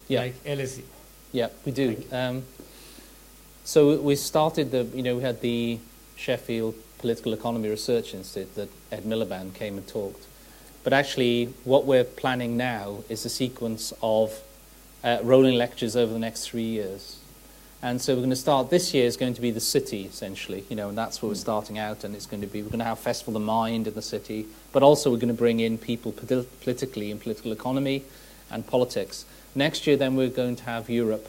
Yeah. like LSE. Yeah, we do. So we started we had the Sheffield Political Economy Research Institute that Ed Miliband came and talked. But actually, what we're planning now is a sequence of rolling lectures over the next 3 years. And so we're going to start, this year is going to be the city, essentially, and that's where we're starting out, and we're going to have Festival of the Mind in the city, but also we're going to bring in people politically in political economy and politics. Next year, then, we're going to have Europe.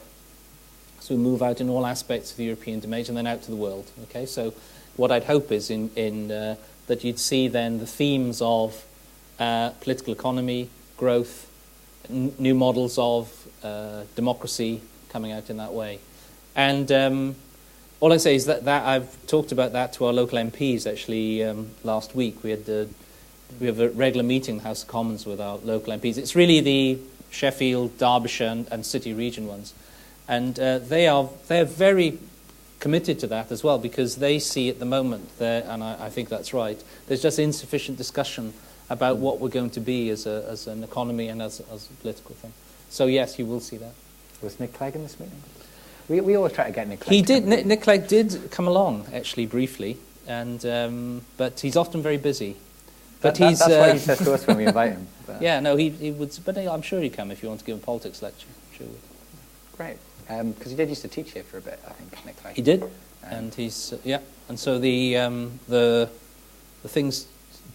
So we move out in all aspects of the European domain and then out to the world. Okay, so what I'd hope is that you'd see then the themes of political economy, growth, new models of democracy coming out in that way. And all I say is that I've talked about that to our local MPs actually last week. We have a regular meeting in the House of Commons with our local MPs. It's really the Sheffield, Derbyshire and City region ones. And they're very committed to that as well, because they see at the moment, and I think that's right, there's just insufficient discussion about what we're going to be as an economy and as a political thing. So yes, you will see that. Was Nick Clegg in this meeting? We always try to get Nick Clegg. He did. Nick Clegg did come along actually briefly, and but he's often very busy. But that's what he says to us when we invite him. But. Yeah, no, he would. But I'm sure he'd come if you want to give him a politics lecture. I'm sure he would. Great. Because he did used to teach here for a bit, I think, Nick Clegg. He did, and he's and so the things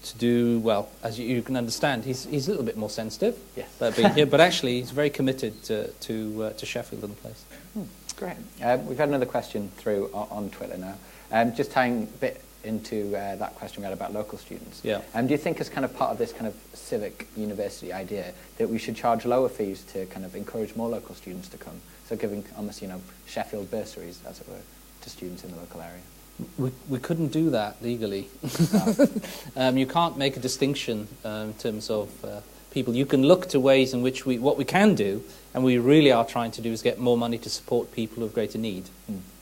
to do, well, as you can understand, he's a little bit more sensitive. Yes. About being here, but actually he's very committed to Sheffield and the place. Great. We've had another question through on Twitter now, just tying a bit into that question we had about local students. Yeah. Do you think as kind of part of this kind of civic university idea that we should charge lower fees to kind of encourage more local students to come? So giving almost, Sheffield bursaries, as it were, to students in the local area. We couldn't do that legally. You can't make a distinction in terms of people. You can look to ways in which what we can do, and we really are trying to do, is get more money to support people who have greater need.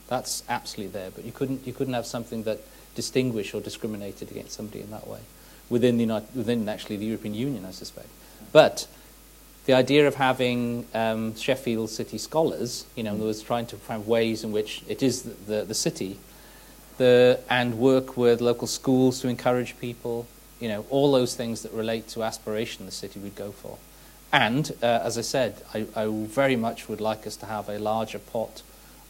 That's absolutely there, but you couldn't have something that distinguished or discriminated against somebody in that way within actually the European Union, I suspect. But the idea of having Sheffield City scholars, there was trying to find ways in which it is the city, and work with local schools to encourage people, all those things that relate to aspiration the city would go for. And, as I said, I very much would like us to have a larger pot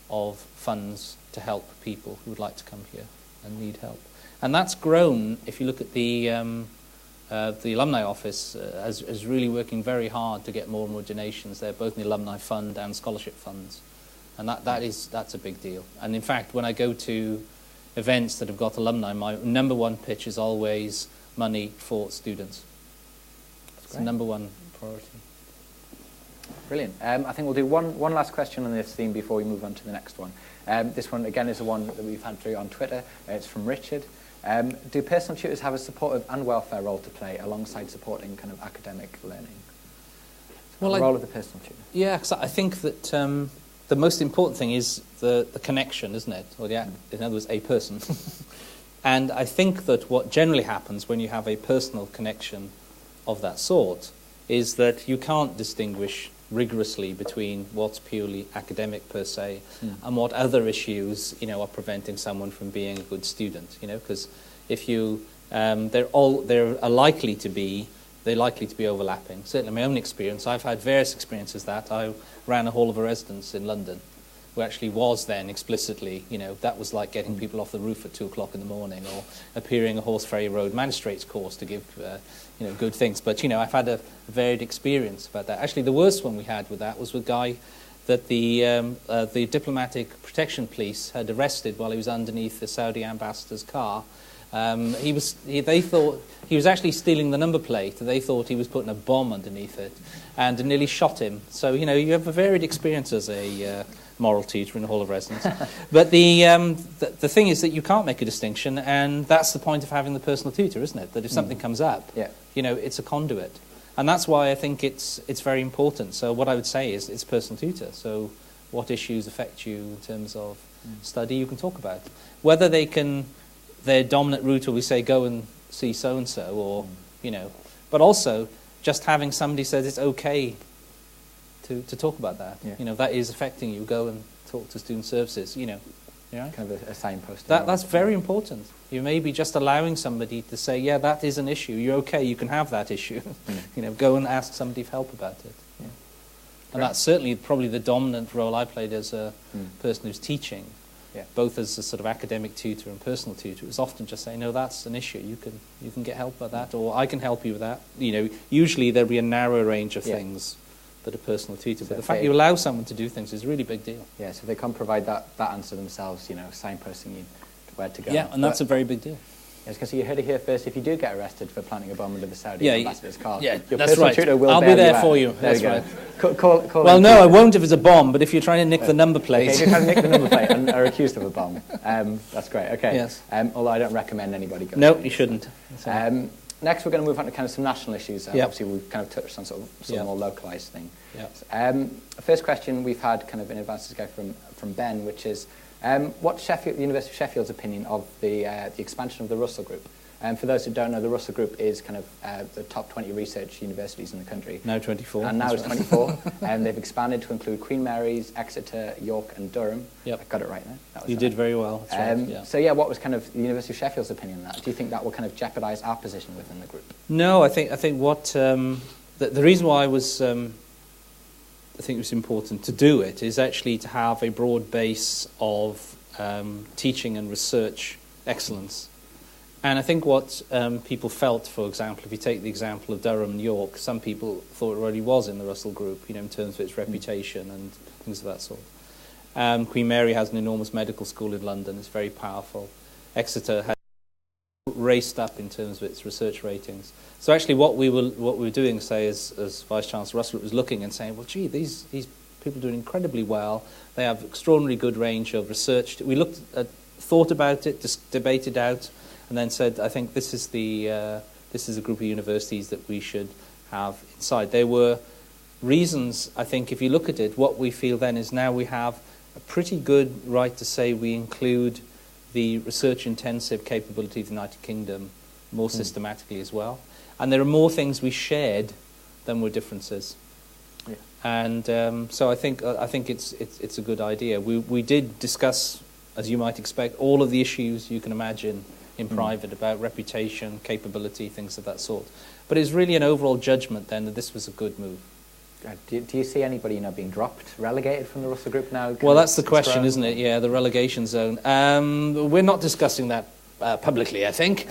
of funds to help people who would like to come here and need help. And that's grown, if you look at the alumni office is really working very hard to get more and more donations there, both in the alumni fund and scholarship funds. And that's a big deal. And in fact, when I go to events that have got alumni, my number one pitch is always money for students. It's the number one priority. Brilliant. I think we'll do one last question on this theme before we move on to the next one. This one, again, is the one that we've had through on Twitter. It's from Richard. Do personal tutors have a supportive and welfare role to play alongside supporting kind of academic learning? So the role of the personal tutor. Yeah, because I think that the most important thing is the connection, isn't it? Or in other words, a person. And I think that what generally happens when you have a personal connection of that sort is that you can't distinguish rigorously between what's purely academic per se and what other issues are preventing someone from being a good student. Because if you they're likely to be overlapping. Certainly, in my own experience, I've had various experiences that I ran a hall of a residence in London, who actually was then explicitly, that was like getting people off the roof at 2 o'clock in the morning, or appearing a Horseferry Road magistrates course to give, good things. But, I've had a varied experience about that. Actually, the worst one we had with that was with a guy that the diplomatic protection police had arrested while he was underneath the Saudi ambassador's car. They thought he was actually stealing the number plate. They thought he was putting a bomb underneath it, and nearly shot him. So you have a varied experience as a moral teacher in a hall of residence. But the thing is that you can't make a distinction, and that's the point of having the personal tutor, isn't it? That if something comes up, it's a conduit, and that's why I think it's very important. So what I would say is it's personal tutor. So what issues affect you in terms of study, you can talk about whether their dominant route, or we say go and see so-and-so, or, but also just having somebody says it's okay to talk about that. Yeah. That is affecting you. Go and talk to student services. Kind of a signpost. That's very important. You may be just allowing somebody to say, yeah, that is an issue. You're okay. You can have that issue. Go and ask somebody for help about it. Yeah. And that's certainly probably the dominant role I played as a person who's teaching, both as a sort of academic tutor and personal tutor. It was often just saying, no, that's an issue. You can get help with that, or I can help you with that. Usually there'll be a narrow range of things that a personal tutor. But the fact you allow someone to do things is a really big deal. Yeah, so they can't provide that answer themselves, signposting you to where to go. Yeah, and that's a very big deal. I was going to say, you heard it here first. If you do get arrested for planting a bomb under the Saudi ambassador's car, your that's right. tutor will I'll bail be there you for out. you. There That's you right. Call well, no, I won't if it's a bomb, but if you're trying to nick the number plate. Okay, if you're trying to nick the number plate and are accused of a bomb, that's great. Okay. Yes. Although I don't recommend anybody go. No, you shouldn't. Next, we're going to move on to kind of some national issues. Yep. Obviously, we've kind of touched on sort of more localised thing. Yep. First question we've had kind of in advance to go from Ben, which is, what's the University of Sheffield's opinion of the expansion of the Russell Group? For those who don't know, the Russell Group is kind of the top 20 research universities in the country. Now 24. And now it's 24. And they've expanded to include Queen Mary's, Exeter, York and Durham. Yep. I got it right there. You did very well. That's right. So what was kind of the University of Sheffield's opinion on that? Do you think that will kind of jeopardise our position within the group? No, I think what the reason why I think it was important to do it is actually to have a broad base of teaching and research excellence. And I think what people felt, for example, if you take the example of Durham and York, some people thought it already was in the Russell Group, in terms of its reputation and things of that sort. Queen Mary has an enormous medical school in London. It's very powerful. Exeter has raced up in terms of its research ratings. So actually what we were doing, say, as Vice-Chancellor Russell was looking and saying, well, gee, these people are doing incredibly well. They have extraordinarily good range of research. We thought about it, just debated out, and then said, I think this is a group of universities that we should have inside. There were reasons, I think, if you look at it, what we feel then is now we have a pretty good right to say we include the research-intensive capability of the United Kingdom more systematically as well. And there are more things we shared than were differences. Yeah. And so I think it's a good idea. We did discuss, as you might expect, all of the issues you can imagine in private about reputation, capability, things of that sort. But it's really an overall judgment then that this was a good move. Do you see anybody being dropped, relegated from the Russell Group now? Well, that's the question, isn't it? Yeah, the relegation zone. We're not discussing that publicly, I think.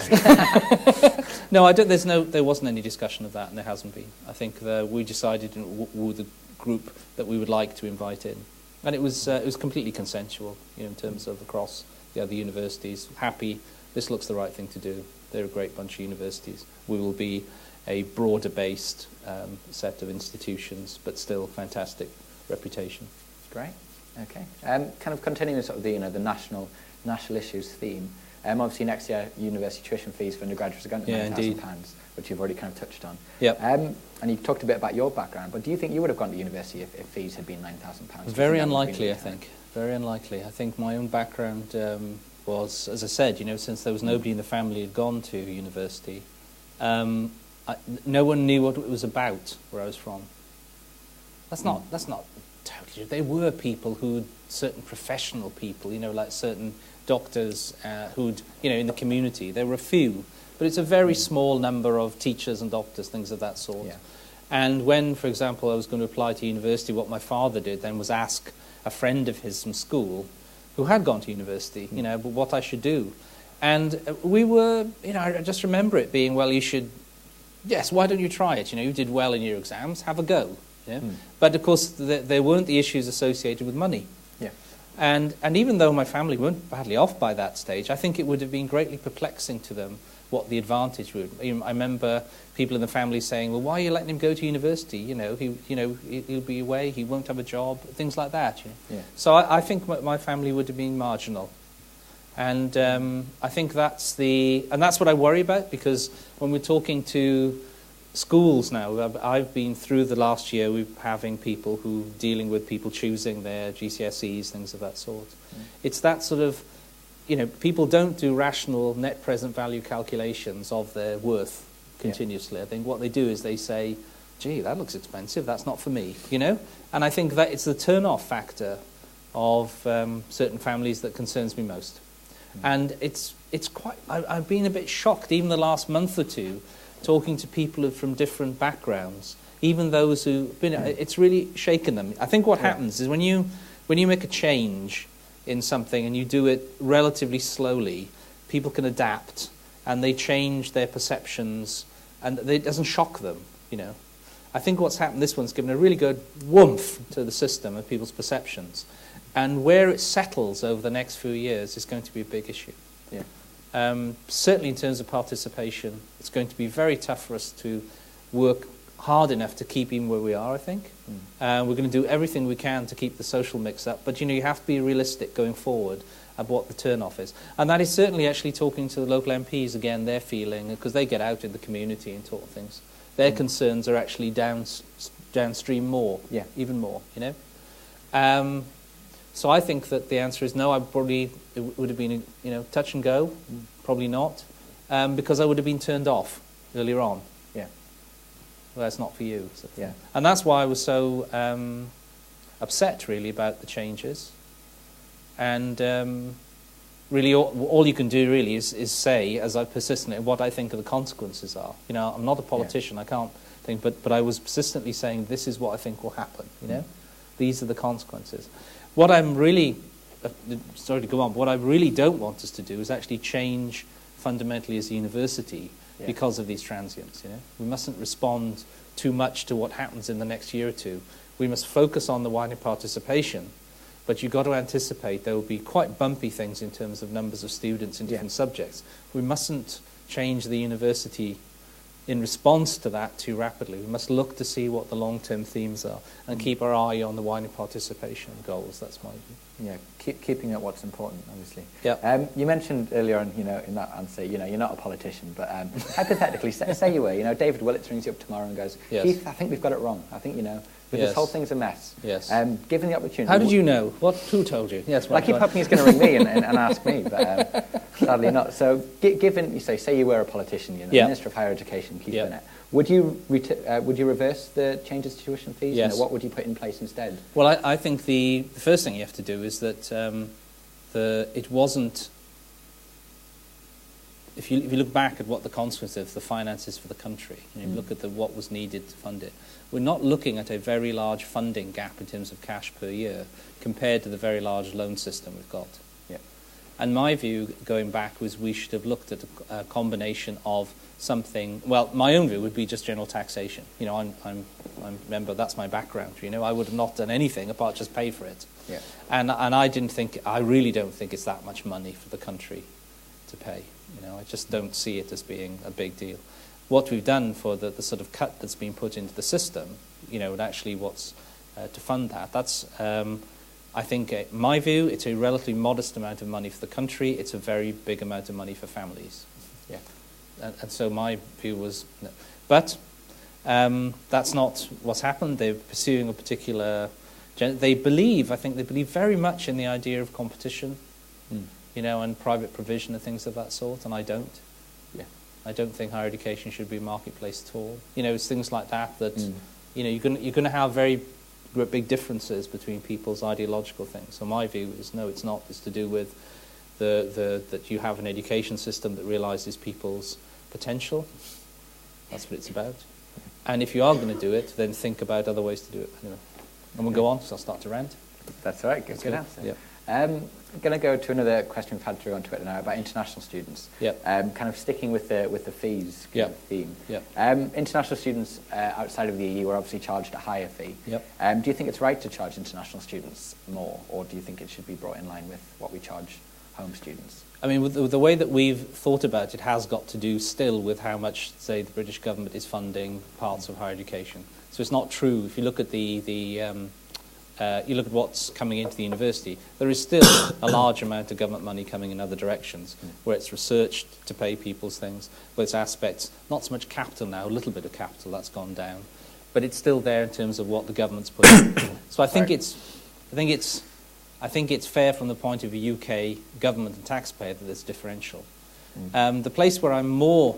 No, I don't. There wasn't any discussion of that, and there hasn't been. I think we decided with the group that we would like to invite in, and it was completely consensual, in terms of across the other universities. Happy. This looks the right thing to do. They're a great bunch of universities. We will be a broader-based set of institutions, but still fantastic reputation. Great. Okay. Kind of continuing sort of the the national issues theme. Obviously, next year university tuition fees for undergraduates are going to be £9,000, which you've already kind of touched on. Yep. And you talked a bit about your background, but do you think you would have gone to university if fees had been £9,000? Very unlikely, I think. Very unlikely. I think my own background was, as I said, since there was nobody in the family who had gone to university, no one knew what it was about where I was from. That's not totally true. There were people certain professional people, like certain doctors who'd, in the community. There were a few, but it's a very small number of teachers and doctors, things of that sort. Yeah. And when, for example, I was going to apply to university, what my father did then was ask a friend of his from school who had gone to university, but what I should do. And we were, I just remember it being, well, yes, why don't you try it? You did well in your exams, have a go. Yeah? But, of course, there weren't the issues associated with money. Yeah. And even though my family weren't badly off by that stage, I think it would have been greatly perplexing to them what the advantage would be. I remember people in the family saying, well, why are you letting him go to university? He'll be away, he won't have a job, things like that. Yeah. So I think my family would have been marginal. And I think that's what I worry about, because when we're talking to schools now, I've been through the last year, we're having people dealing with people choosing their GCSEs, things of that sort. It's that sort of, people don't do rational net present value calculations of their worth continuously. I think what they do is they say, gee, that looks expensive, that's not for me, you know? And I think that it's the turn-off factor of certain families that concerns me most. And it's quite, I've been a bit shocked, even the last month or two, talking to people from different backgrounds, even those who've been, it's really shaken them. I think what happens is when you make a change in something and you do it relatively slowly, people can adapt and they change their perceptions and it doesn't shock them, you know. I think what's happened, this one's given a really good woomph to the system of people's perceptions. And where it settles over the next few years is going to be a big issue. Yeah. Certainly in terms of participation, it's going to be very tough for us to work hard enough to keep even where we are, I think. We're going to do everything we can to keep the social mix up, but you know, you have to be realistic going forward of what the turn-off is. And that is certainly actually talking to the local MPs, again, their feeling, because they get out in the community and talk things. Their concerns are actually downstream more, even more, you know. So I think that the answer is no. It would have been, you know, touch and go, probably not, because I would have been turned off earlier on. Yeah. Well, that's not for you. So. Yeah. And that's why I was so upset, really, about the changes. And really, all you can do, really, is say, as I persistently, what I think the consequences are. You know, I'm not a politician. I can't think, but I was persistently saying, this is what I think will happen. You know, these are the consequences. What I'm really, sorry to go on, what I really don't want us to do is actually change fundamentally as a university because of these transients. You know, we mustn't respond too much to what happens in the next year or two. We must focus on the wider participation, but you've got to anticipate there will be quite bumpy things in terms of numbers of students in different subjects. We mustn't change the university in response to that too rapidly. We must look to see what the long-term themes are and keep our eye on the wider participation goals. That's my view. Yeah, keeping at what's important, obviously. Yeah. You mentioned earlier on, you know, in that answer, you know, you're not a politician, but hypothetically, say you were. You know, David Willits rings you up tomorrow and goes, Keith, I think we've got it wrong. I think, you know, this whole thing's a mess. Yes. Given the opportunity... How did you know? Who told you? Yes. Well, I keep hoping he's going to ring me and ask me, but sadly not. So, given, you say you were a politician, you know, Minister of Higher Education, Keith Burnett, would you reverse the changes to tuition fees? Yes. You know, what would you put in place instead? Well, I think the first thing you have to do is that it wasn't... If you look back at what the consequences of the finances for the country, and you look at what was needed to fund it, we're not looking at a very large funding gap in terms of cash per year compared to the very large loan system we've got. Yeah. And my view, going back, was we should have looked at a combination of something. Well, my own view would be just general taxation. You know, remember, that's my background. You know, I would have not done anything apart just pay for it. Yeah. And I really don't think it's that much money for the country to pay. You know, I just don't see it as being a big deal. What we've done for the sort of cut that's been put into the system, you know, and actually what's to fund that, that's, I think, my view, it's a relatively modest amount of money for the country. It's a very big amount of money for families. Yeah. And so my view was, no. But that's not what's happened. They're pursuing a particular, I think they believe very much in the idea of competition. You know, and private provision and things of that sort, and I don't. Yeah. I don't think higher education should be a marketplace at all. You know, it's things like that you know, you're going to have very big differences between people's ideological things. So my view is, no, it's not. It's to do with that you have an education system that realises people's potential. That's what it's about. And if you are going to do it, then think about other ways to do it. Anyway, and we'll go on, because I'll start to rant. That's all right. Good answer. Yeah. I'm going to go to another question we've had through on Twitter now about international students. Yep. Kind of sticking with the fees theme. Yep. International students outside of the EU are obviously charged a higher fee. Yep. Do you think it's right to charge international students more, or do you think it should be brought in line with what we charge home students? I mean, with the way that we've thought about it has got to do still with how much, say, the British government is funding parts of higher education. So it's not true. If you look at you look at what's coming into the university, there is still a large amount of government money coming in other directions, where it's research to pay people's things, where it's aspects, not so much capital now, a little bit of capital, that's gone down, but it's still there in terms of what the government's putting. So I think it's fair from the point of view UK government and taxpayer that there's differential. The place where I'm more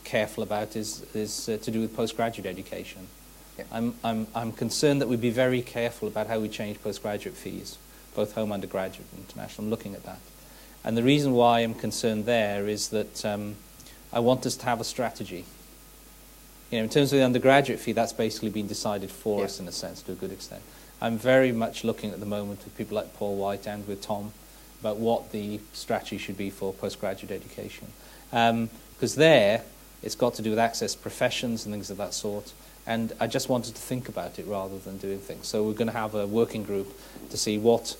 careful about is to do with postgraduate education. Yeah. I'm concerned that we'd be very careful about how we change postgraduate fees, both home undergraduate and international. I'm looking at that. And the reason why I'm concerned there is that I want us to have a strategy. You know, in terms of the undergraduate fee, that's basically been decided for us in a sense, to a good extent. I'm very much looking at the moment with people like Paul White and with Tom about what the strategy should be for postgraduate education. Because there, it's got to do with access to professions and things of that sort. And I just wanted to think about it rather than doing things. So we're going to have a working group to see what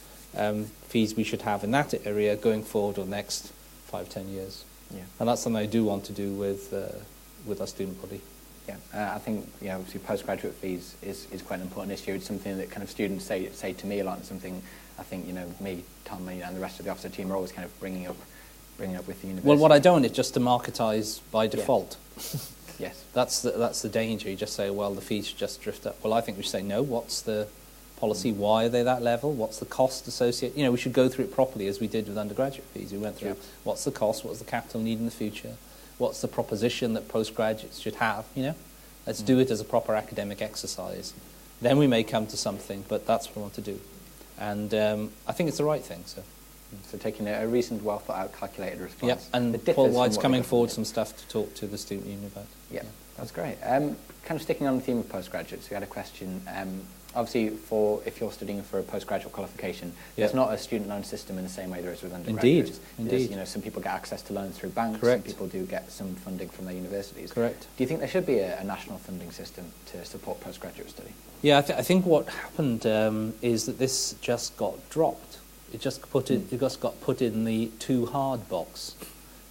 fees we should have in that area going forward over the next 5-10 years. Yeah. And that's something I do want to do with our student body. Yeah, I think obviously postgraduate fees is quite an important issue. It's something that kind of students say to me a lot, and something I think me, Tom, and the rest of the officer team are always kind of bringing up with the university. Well, what I don't want is just to marketise by default. Yes, that's the danger. You just say, well, the fees should just drift up. Well, I think we should say, no. What's the policy? Why are they that level? What's the cost associated? We should go through it properly as we did with undergraduate fees. We went through what's the cost, what's the capital need in the future. What's the proposition that postgraduates should have, Let's do it as a proper academic exercise. Then we may come to something, but that's what we want to do. And I think it's the right thing. So taking a recent, well-thought-out, calculated response. Yeah, and Paul White's coming forward some stuff to talk to the student union about. Yeah, that's great. Kind of sticking on the theme of postgraduates, we had a question. Obviously, if you're studying for a postgraduate qualification, there's not a student loan system in the same way there is with undergraduates. Indeed. Some people get access to loans through banks. Correct. Some people do get some funding from their universities. Correct. Do you think there should be a national funding system to support postgraduate study? Yeah, I think what happened is that this just got dropped. It just got put in the too hard box.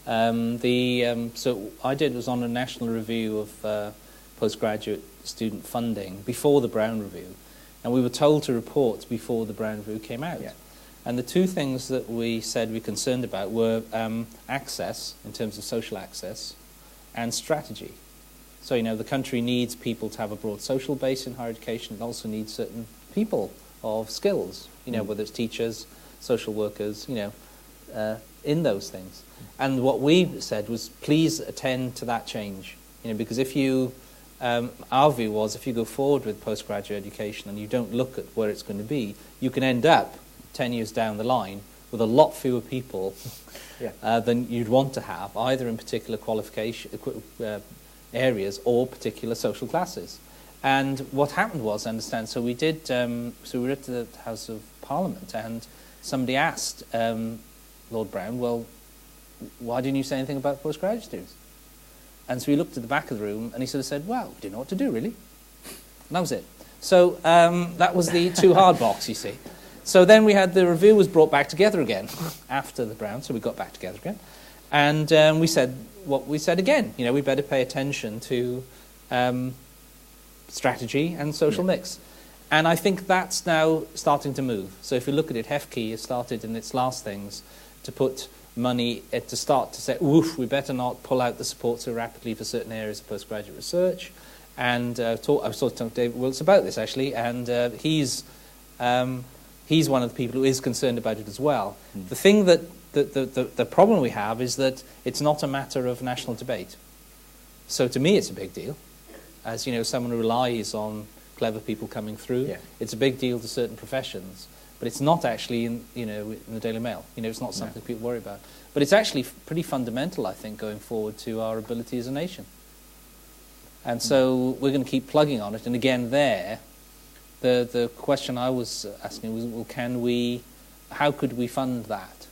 So I was on a national review of postgraduate student funding before the Brown Review. And we were told to report before the Brown Review came out. Yeah. And the two things that we said we were concerned about were access, in terms of social access, and strategy. So, the country needs people to have a broad social base in higher education. It also needs certain people of skills, whether it's teachers, social workers, in those things. And what we said was, please attend to that change. Because if you... our view was if you go forward with postgraduate education and you don't look at where it's going to be, you can end up 10 years down the line with a lot fewer people than you'd want to have, either in particular qualification areas or particular social classes. And what happened was, I understand, so we were at the House of Parliament and somebody asked Lord Brown, well, why didn't you say anything about postgraduate students? And so he looked at the back of the room and he sort of said, well, we didn't know what to do, really. And that was it. So that was the too hard box, you see. So then the review was brought back together again after the Brown, so we got back together again. And we said what we said again, we better pay attention to strategy and social mix. And I think that's now starting to move. So if you look at it, HEFCE has started in its last things to put money to start to say, woof, we better not pull out the support so rapidly for certain areas of postgraduate research. And I was talking to David Wilkes about this, actually, and he's one of the people who is concerned about it as well. The thing the problem we have is that it's not a matter of national debate. So to me, it's a big deal. As someone who relies on clever people coming through, it's a big deal to certain professions. But it's not actually in the Daily Mail. It's not something people worry about. But it's actually pretty fundamental, I think, going forward to our ability as a nation. And so we're going to keep plugging on it. And again, the question I was asking was, well, how could we fund that?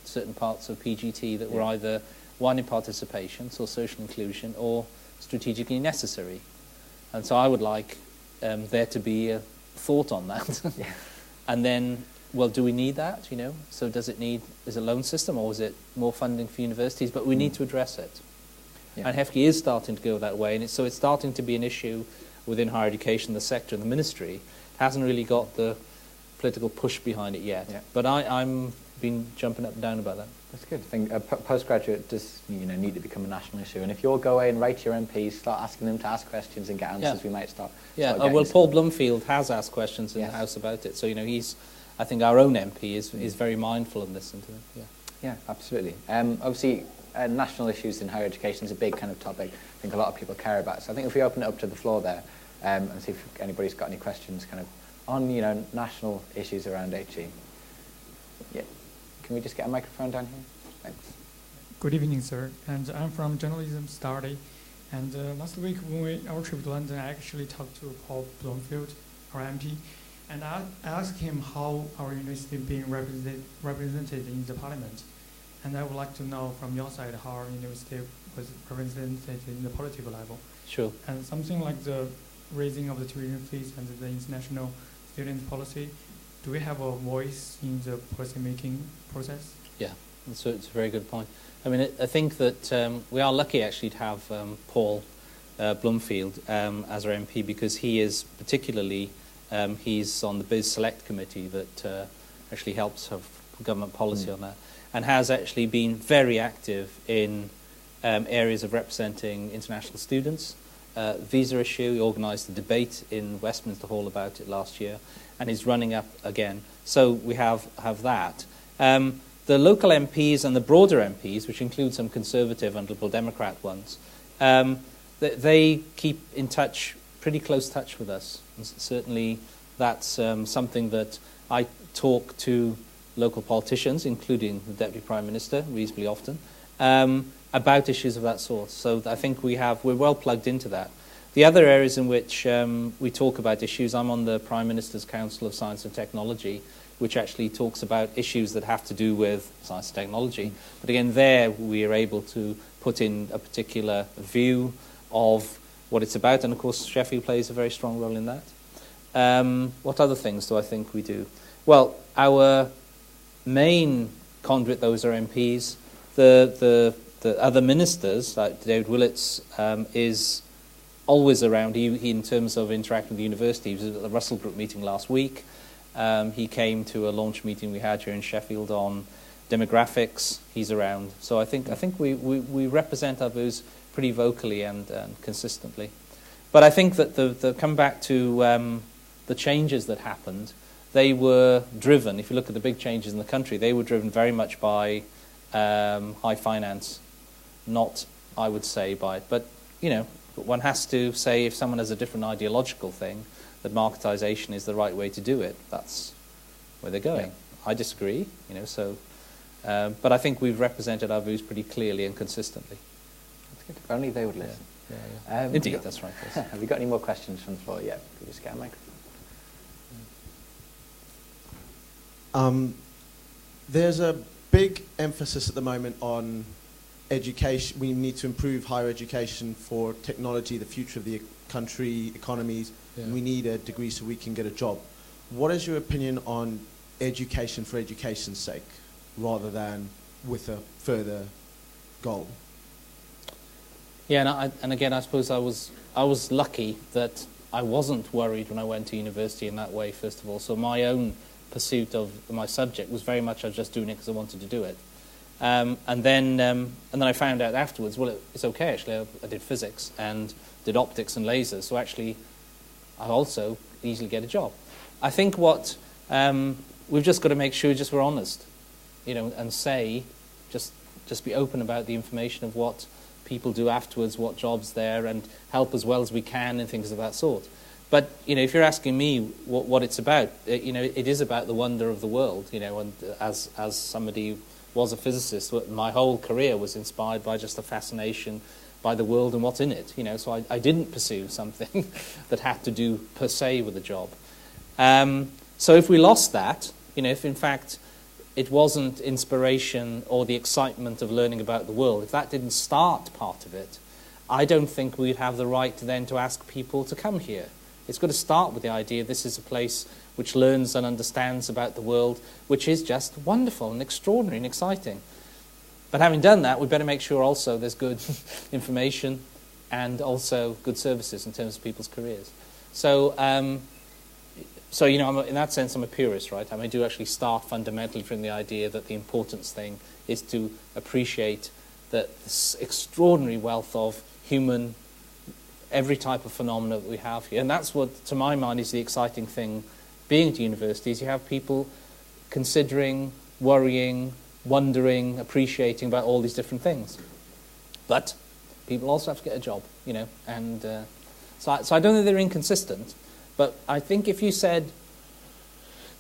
Certain parts of PGT that were either one in participation, so social inclusion, or strategically necessary. And so I would like there to be a thought on that. And then, well, do we need that, So is it a loan system or is it more funding for universities? But we need to address it. And HEFCE is starting to go that way. And so it's starting to be an issue within higher education, the sector and the ministry. It hasn't really got the political push behind it yet. But I'm been jumping up and down about that. That's good. I think postgraduate does need to become a national issue. And if you'll go away and write your MPs, start asking them to ask questions and get answers, we might start. Well, Paul Blumfield has asked questions in the House about it. So I think our own MP is very mindful of this. Yeah, absolutely. Obviously, national issues in higher education is a big kind of topic. I think a lot of people care about. So I think if we open it up to the floor there, and see if anybody's got any questions kind of on, national issues around HE. Yeah. Can we just get a microphone down here? Thanks. Good evening, sir. And I'm from journalism study. And last week, when our trip to London, I actually talked to Paul Bloomfield, our MP, and I asked him how our university is being represented in the parliament. And I would like to know from your side how our university was represented in the political level. Sure. And something like the raising of the tuition fees and the international student policy, do we have a voice in the policy-making process? Yeah, it's a very good point. I mean, I think that we are lucky actually to have Paul Bloomfield as our MP, because he is particularly, he's on the Biz Select Committee that actually helps have government policy on that, and has actually been very active in areas of representing international students. Visa issue, he organised a debate in Westminster Hall about it last year, and is running up again. So we have that. The local MPs and the broader MPs, which include some Conservative and Liberal Democrat ones, they keep in touch, pretty close touch with us. And certainly that's something that I talk to local politicians, including the Deputy Prime Minister, reasonably often, about issues of that sort. So I think we're well plugged into that. The other areas in which we talk about issues, I'm on the Prime Minister's Council of Science and Technology, which actually talks about issues that have to do with science and technology. But again, there we are able to put in a particular view of what it's about, and of course Sheffield plays a very strong role in that. What other things do I think we do? Well, our main conduit, those are MPs. The other ministers, like David Willits, is always around. He, in terms of interacting with the university, he was at the Russell Group meeting last week. He came to a launch meeting we had here in Sheffield on demographics. He's around. So I think we represent our views pretty vocally and consistently. But I think that the come back to the changes that happened, they were driven, if you look at the big changes in the country, they were driven very much by high finance, not, I would say, by, but, one has to say if someone has a different ideological thing, that marketisation is the right way to do it. That's where they're going. Yeah. I disagree, but I think we've represented our views pretty clearly and consistently. That's good. If only they would listen. Yeah. Indeed, that's right. Yes. Have you got any more questions from the floor? Yeah, could you just get a microphone? There's a big emphasis at the moment on education. We need to improve higher education for technology, the future of the country, economies, and we need a degree so we can get a job. What is your opinion on education for education's sake, rather than with a further goal? Yeah, and again, I suppose I was lucky that I wasn't worried when I went to university in that way, first of all. So my own pursuit of my subject was very much I was just doing it because I wanted to do it. And then I found out afterwards, well, it's okay, actually. I did physics and did optics and lasers, so actually I also easily get a job. I think what we've just got to make sure we're honest, and say, just be open about the information of what people do afterwards, what jobs there, and help as well as we can and things of that sort. But, if you're asking me what it's about, it is about the wonder of the world, and as somebody was a physicist, my whole career was inspired by just a fascination by the world and what's in it, so I didn't pursue something that had to do per se with a job. So if we lost that, if in fact it wasn't inspiration or the excitement of learning about the world, if that didn't start part of it, I don't think we'd have the right then to ask people to come here. It's got to start with the idea this is a place which learns and understands about the world, which is just wonderful and extraordinary and exciting. But having done that, we better make sure also there's good information and also good services in terms of people's careers. So, in that sense, I'm a purist, right? I do actually start fundamentally from the idea that the important thing is to appreciate this extraordinary wealth of human, every type of phenomena that we have here. And that's what, to my mind, is the exciting thing being at universities. You have people considering, worrying, wondering, appreciating about all these different things. But people also have to get a job, and So I don't think they're inconsistent, but I think if you said,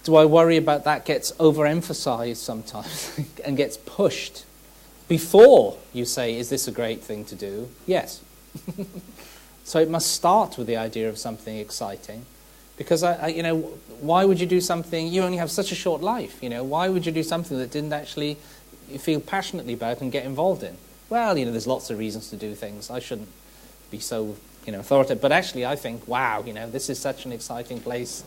do I worry about that gets overemphasized sometimes and gets pushed before you say, is this a great thing to do? Yes. So it must start with the idea of something exciting. Because, why would you do something, you only have such a short life, why would you do something that didn't actually you feel passionately about and get involved in? Well, there's lots of reasons to do things. I shouldn't be so, authoritative. But actually, I think, wow, this is such an exciting place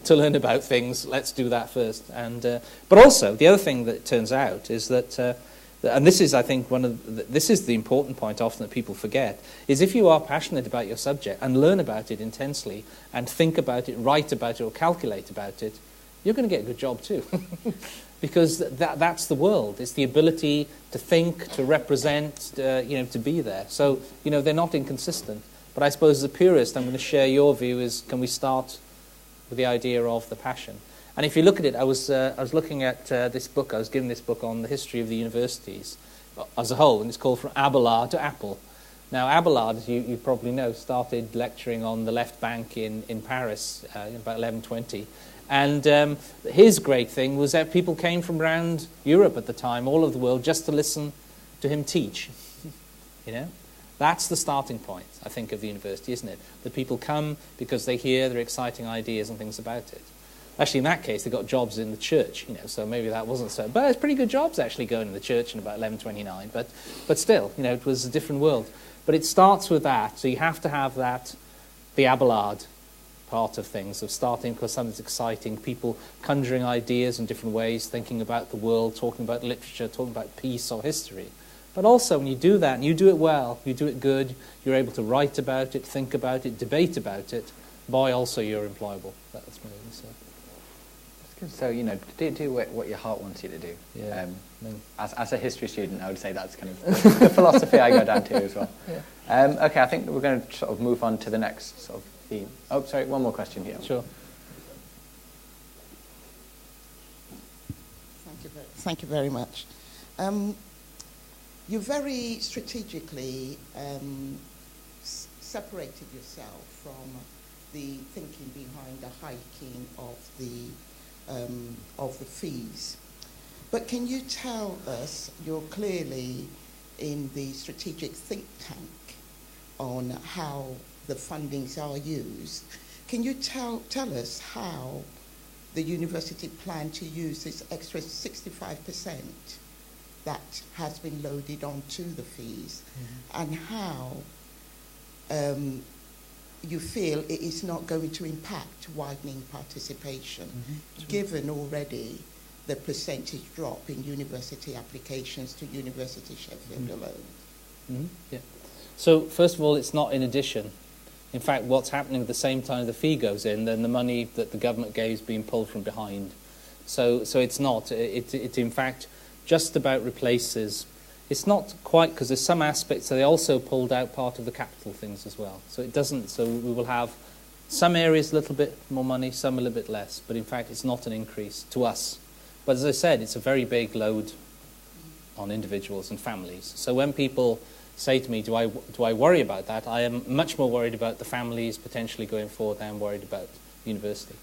to learn about things. Let's do that first. And but also, the other thing that turns out is that, and this is, I think, this is the important point often that people forget, is if you are passionate about your subject and learn about it intensely and think about it, write about it, or calculate about it, you're going to get a good job too. Because that's the world. It's the ability to think, to represent, to be there. So, they're not inconsistent. But I suppose as a purist, I'm going to share your view is, can we start with the idea of the passion? And if you look at it, I was looking at this book, I was given this book on the history of the universities as a whole, and it's called From Abelard to Apple. Now, Abelard, as you probably know, started lecturing on the left bank in Paris in about 1120. And his great thing was that people came from around Europe at the time, all over the world, just to listen to him teach. That's the starting point, I think, of the university, isn't it? That people come because they hear their exciting ideas and things about it. Actually, in that case, they got jobs in the church, so maybe that wasn't so. But it's pretty good jobs, actually, going in the church in about 1129. But still, it was a different world. But it starts with that. So you have to have that, the Abelard part of things, of starting because something's exciting, people conjuring ideas in different ways, thinking about the world, talking about literature, talking about peace or history. But also, when you do that, and you do it well, you do it good, you're able to write about it, think about it, debate about it, boy, also you're employable. That's me. So, do what your heart wants you to do. Yeah. As a history student, I would say that's kind of the philosophy I go down to as well. Yeah. Okay, I think we're going to sort of move on to the next sort of theme. Oh, sorry, one more question here. Sure. Thank you very much. You very strategically separated yourself from the thinking behind the hiking of the fees. But can you tell us, you're clearly in the strategic think tank on how the fundings are used. Can you tell us how the university plan to use this extra 65% that has been loaded onto the fees, and how you feel it is not going to impact widening participation, given already the percentage drop in university applications to University Sheffield alone? Yeah. So first of all, it's not in addition. In fact, what's happening at the same time the fee goes in, then the money that the government gave is being pulled from behind. So it's not. It in fact just about replaces. It's not quite, because there's some aspects, so they also pulled out part of the capital things as well. So it doesn't, so we will have some areas a little bit more money, some a little bit less, but in fact it's not an increase to us. But as I said, it's a very big load on individuals and families. So when people say to me, do I worry about that, I am much more worried about the families potentially going forward than I'm worried about university.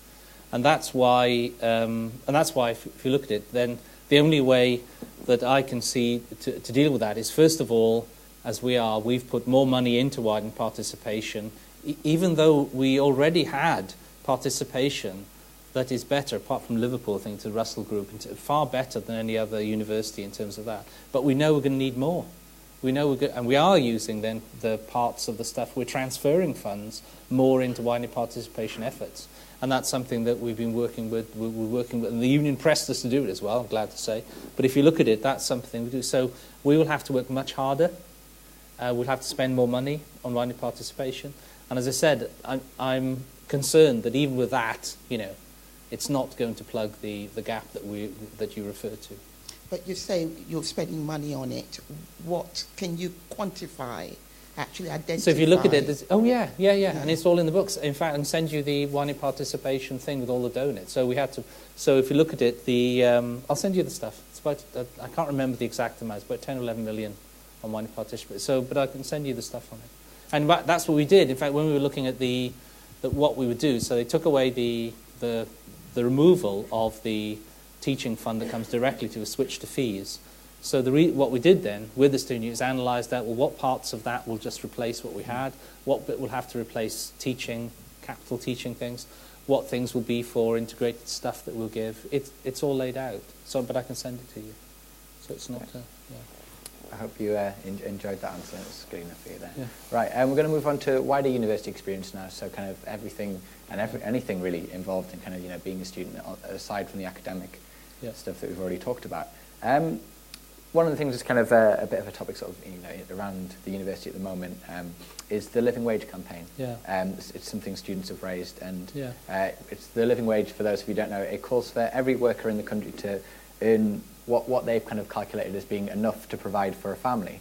And that's why, if you look at it, then the only way that I can see to deal with that is, first of all, as we've put more money into widening participation, even though we already had participation that is better, apart from Liverpool, I think, to the Russell Group, far better than any other university in terms of that. But we know we're going to need more. We know and we are using then the parts of the stuff, we're transferring funds more into widening participation efforts. And that's something that we've been working with, and the union pressed us to do it as well, I'm glad to say. But if you look at it, that's something we do. So we will have to work much harder. We'll have to spend more money on widening participation. And as I said, I'm concerned that even with that, it's not going to plug the gap that you refer to. But you say you're spending money on it. What can you quantify? Actually identify. So if you look at it, yeah, and it's all in the books. In fact, I can send you the widening participation thing with all the donuts. So So if you look at it, I'll send you the stuff. It's about I can't remember the exact amount. It's about 10 or 11 million on widening participation. But I can send you the stuff on it. And that's what we did. In fact, when we were looking at what we would do, so they took away the removal of the teaching fund that comes directly to a switch to fees. So what we did then with the student is analyse that, well, what parts of that will just replace what we had, what bit will have to replace teaching, capital teaching things, what things will be for integrated stuff that we'll give. It's all laid out, but I can send it to you. So it's not... I hope you enjoyed that answer. It's good enough for you there. Yeah. Right, we're going to move on to wider university experience now. So kind of everything and anything really involved in kind of being a student aside from the academic stuff that we've already talked about. One of the things that's kind of a bit of a topic sort of around the university at the moment is the living wage campaign. Yeah. It's something students have raised, and Yeah. it's the living wage. For those of you who don't know, it calls for every worker in the country to earn what they've kind of calculated as being enough to provide for a family.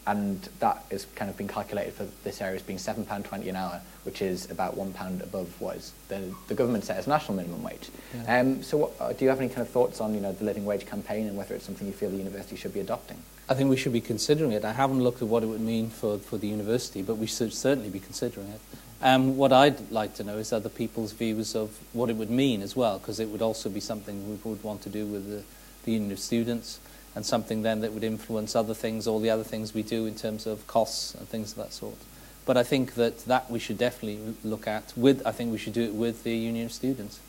And that has kind of been calculated for this area as being £7.20 an hour, which is about £1 above what is the government set as national minimum wage. Yeah. So do you have any kind of thoughts on the living wage campaign and whether it's something you feel the university should be adopting? I think we should be considering it. I haven't looked at what it would mean for the university, but we should certainly be considering it. What I'd like to know is other people's views of what it would mean as well, because it would also be something we would want to do with the Union of Students, and something then that would influence other things, all the other things we do in terms of costs and things of that sort. But I think that we should definitely look at I think we should do it with the Union of Students,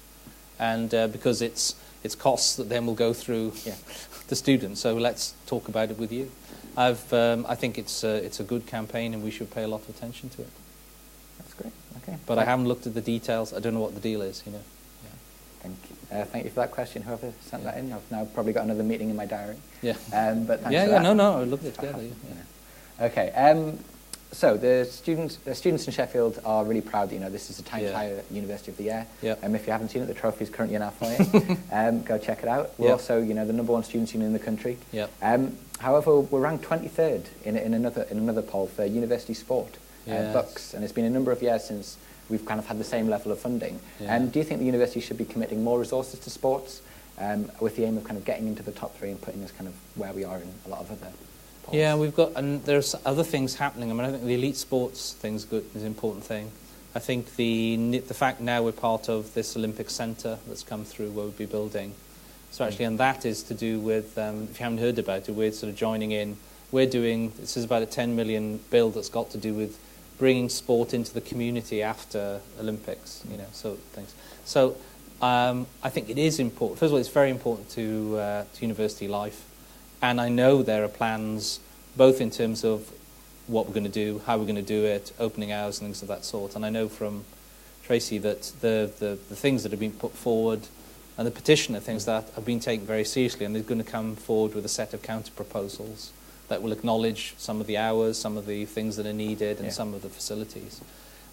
and because it's costs that then will go through the students. So let's talk about it with you. I think it's a good campaign, and we should pay a lot of attention to it. That's great. Okay. But I haven't looked at the details. I don't know what the deal is. Thank you. Thank you for that question. Whoever sent that in, I've now probably got another meeting in my diary. Yeah. But thanks for that. No, I looked at it together. Yeah. Okay. So the students in Sheffield are really proud that this is the Times Higher University of the Year. Yeah. If you haven't seen it, the trophy is currently in our foyer. Go check it out. We're also the #1 students' union in the country. Yeah. However, we're ranked 23rd in another poll for university sport books, and it's been a number of years since we've kind of had the same level of funding. Yeah. Do you think the university should be committing more resources to sports with the aim of kind of getting into the top 3 and putting us kind of where we are in a lot of other polls? Yeah, and there's other things happening. I mean, I think the elite sports thing's good, is an important thing. I think the fact now we're part of this Olympic Centre that's come through where we'll be building. So actually, and that is to do with, if you haven't heard about it, we're sort of joining in. This is about a 10 million bill that's got to do with bringing sport into the community after Olympics, so things. So I think it is important. First of all, it's very important to university life, and I know there are plans both in terms of what we're going to do, how we're going to do it, opening hours and things of that sort. And I know from Tracy that the things that have been put forward and the petition and things that have been taken very seriously, and they're going to come forward with a set of counter proposals that will acknowledge some of the hours, some of the things that are needed, and some of the facilities.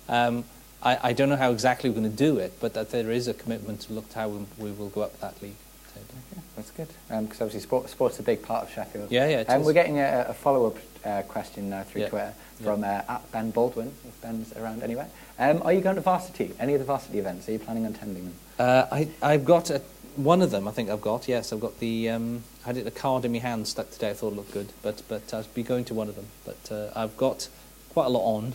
I don't know how exactly we're going to do it, but that there is a commitment to look at how we will go up that league table. Okay, that's good. Because obviously sport's a big part of Sheffield. Yeah, it is. We're getting a follow-up question now through Twitter from at Ben Baldwin, if Ben's around anyway. Are you going to varsity? Any of the varsity events? Are you planning on attending them? I've got one of them. I think I've got. Yes, I've got the. I had a card in my hand stuck today. I thought it looked good, but I'll be going to one of them. But I've got quite a lot on.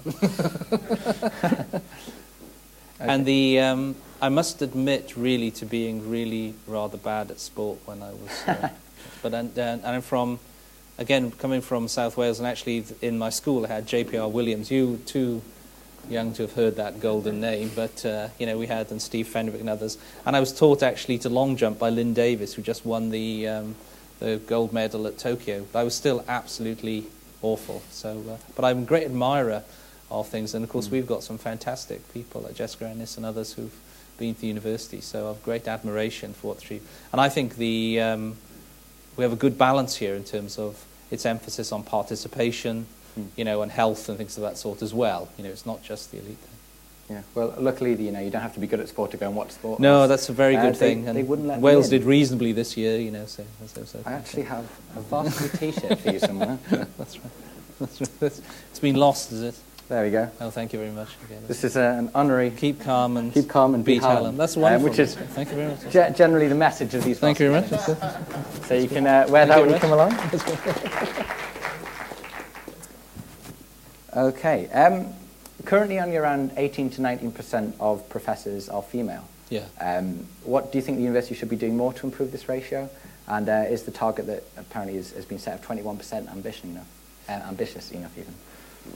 Okay. And I must admit, really, to being really rather bad at sport when I was. But I'm from, again, coming from South Wales, and actually in my school I had J.P.R. Williams. You too young to have heard that golden name, but we had, and Steve Fenwick and others. And I was taught actually to long jump by Lynn Davis, who just won the gold medal at Tokyo. But I was still absolutely awful. So, but I'm a great admirer of things, and of course we've got some fantastic people like Jessica Ennis and others who've been to the university. So I have great admiration for what she. And I think we have a good balance here in terms of its emphasis on participation. And health and things of that sort as well. It's not just the elite thing. Yeah. Well, luckily, you don't have to be good at sport to go and watch sport. No, that's a very good thing. They wouldn't let Wales me in. did reasonably this year, So I actually have a varsity T-shirt for you somewhere. That's right. It's been lost, is it? There we go. Oh, thank you very much. Okay, this is an honorary. Keep calm and beat Hallam. That's wonderful. Which is thank you very much. Generally the message of these. Thank you very much. So you can wear that when you come along. Okay. Currently, only around 18 to 19% of professors are female. Yeah. What do you think the university should be doing more to improve this ratio? And is the target that apparently has been set of 21% ambitious enough even?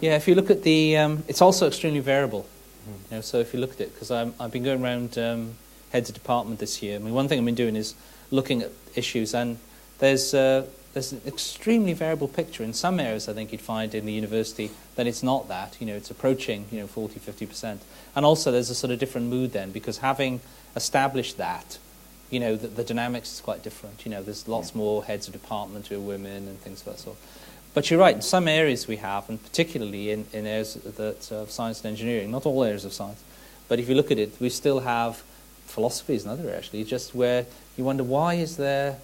Yeah, if you look at the, it's also extremely variable. You know, so if you look at it, because I've been going around heads of department this year. I mean, one thing I've been doing is looking at issues, and there's an extremely variable picture. In some areas, I think you'd find in the university that it's not that. You know, it's approaching 40, 50%. And also, there's a sort of different mood then, because having established that, the dynamics is quite different. You know, there's lots more heads of department who are women and things of that sort. But you're right, in some areas we have, and particularly in areas of science and engineering, not all areas of science, but if you look at it, we still have philosophy is another actually, just where you wonder why is there,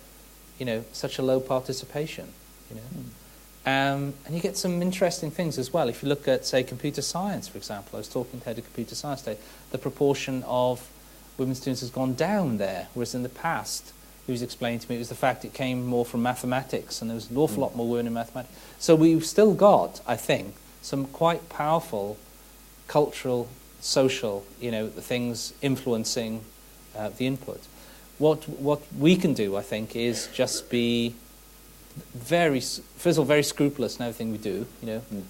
such a low participation, and you get some interesting things as well. If you look at, say, computer science, for example, I was talking to head of computer science today, the proportion of women students has gone down there, whereas in the past, he was explaining to me, it was the fact it came more from mathematics, and there was an awful lot more women in mathematics. So we've still got, I think, some quite powerful cultural, social, things influencing the input. What we can do, I think, is just be first of all, very scrupulous in everything we do.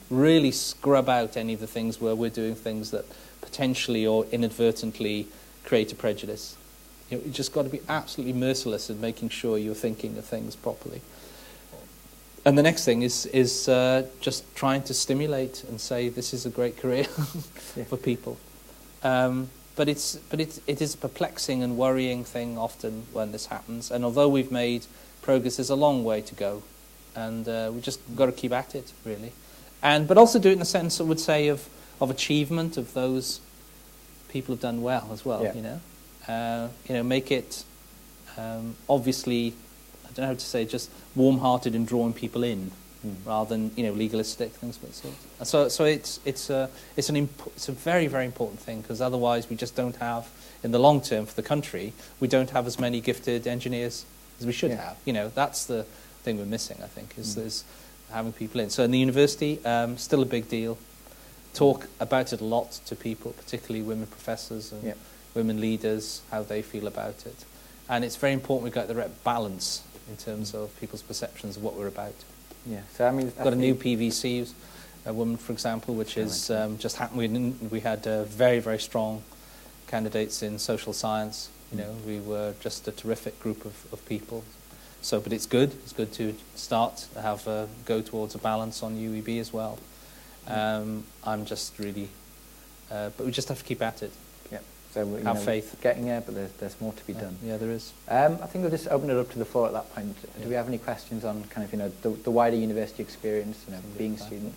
Really scrub out any of the things where we're doing things that potentially or inadvertently create a prejudice. You've just got to be absolutely merciless in making sure you're thinking of things properly. And the next thing is just trying to stimulate and say this is a great career for people. But it is a perplexing and worrying thing often when this happens. And although we've made progress, there's a long way to go, and we just got to keep at it really. But also do it in the sense, I would say, of achievement of those people who've done well as well. Make it obviously, I don't know how to say, just warm-hearted and drawing people in, rather than legalistic things of that sort. So it's a very, very important thing, because otherwise we just don't have, in the long term for the country, we don't have as many gifted engineers as we should have. That's the thing we're missing, I think, is having people in. So in the university, still a big deal. Talk about it a lot to people, particularly women professors and women leaders, how they feel about it. And it's very important we got the right balance in terms of people's perceptions of what we're about. Yeah, so I mean, we've got a new PVC, a woman, for example, which is just happened. We had very, very strong candidates in social science. We were just a terrific group of people. So, but it's good. It's good to start to have go towards a balance on UEB as well. I'm just really, but we just have to keep at it. Yeah. So have faith. Getting there, but there's more to be done. Yeah, there is. I think we'll just open it up to the floor at that point. Do we have any questions on kind of the wider university experience, being a student?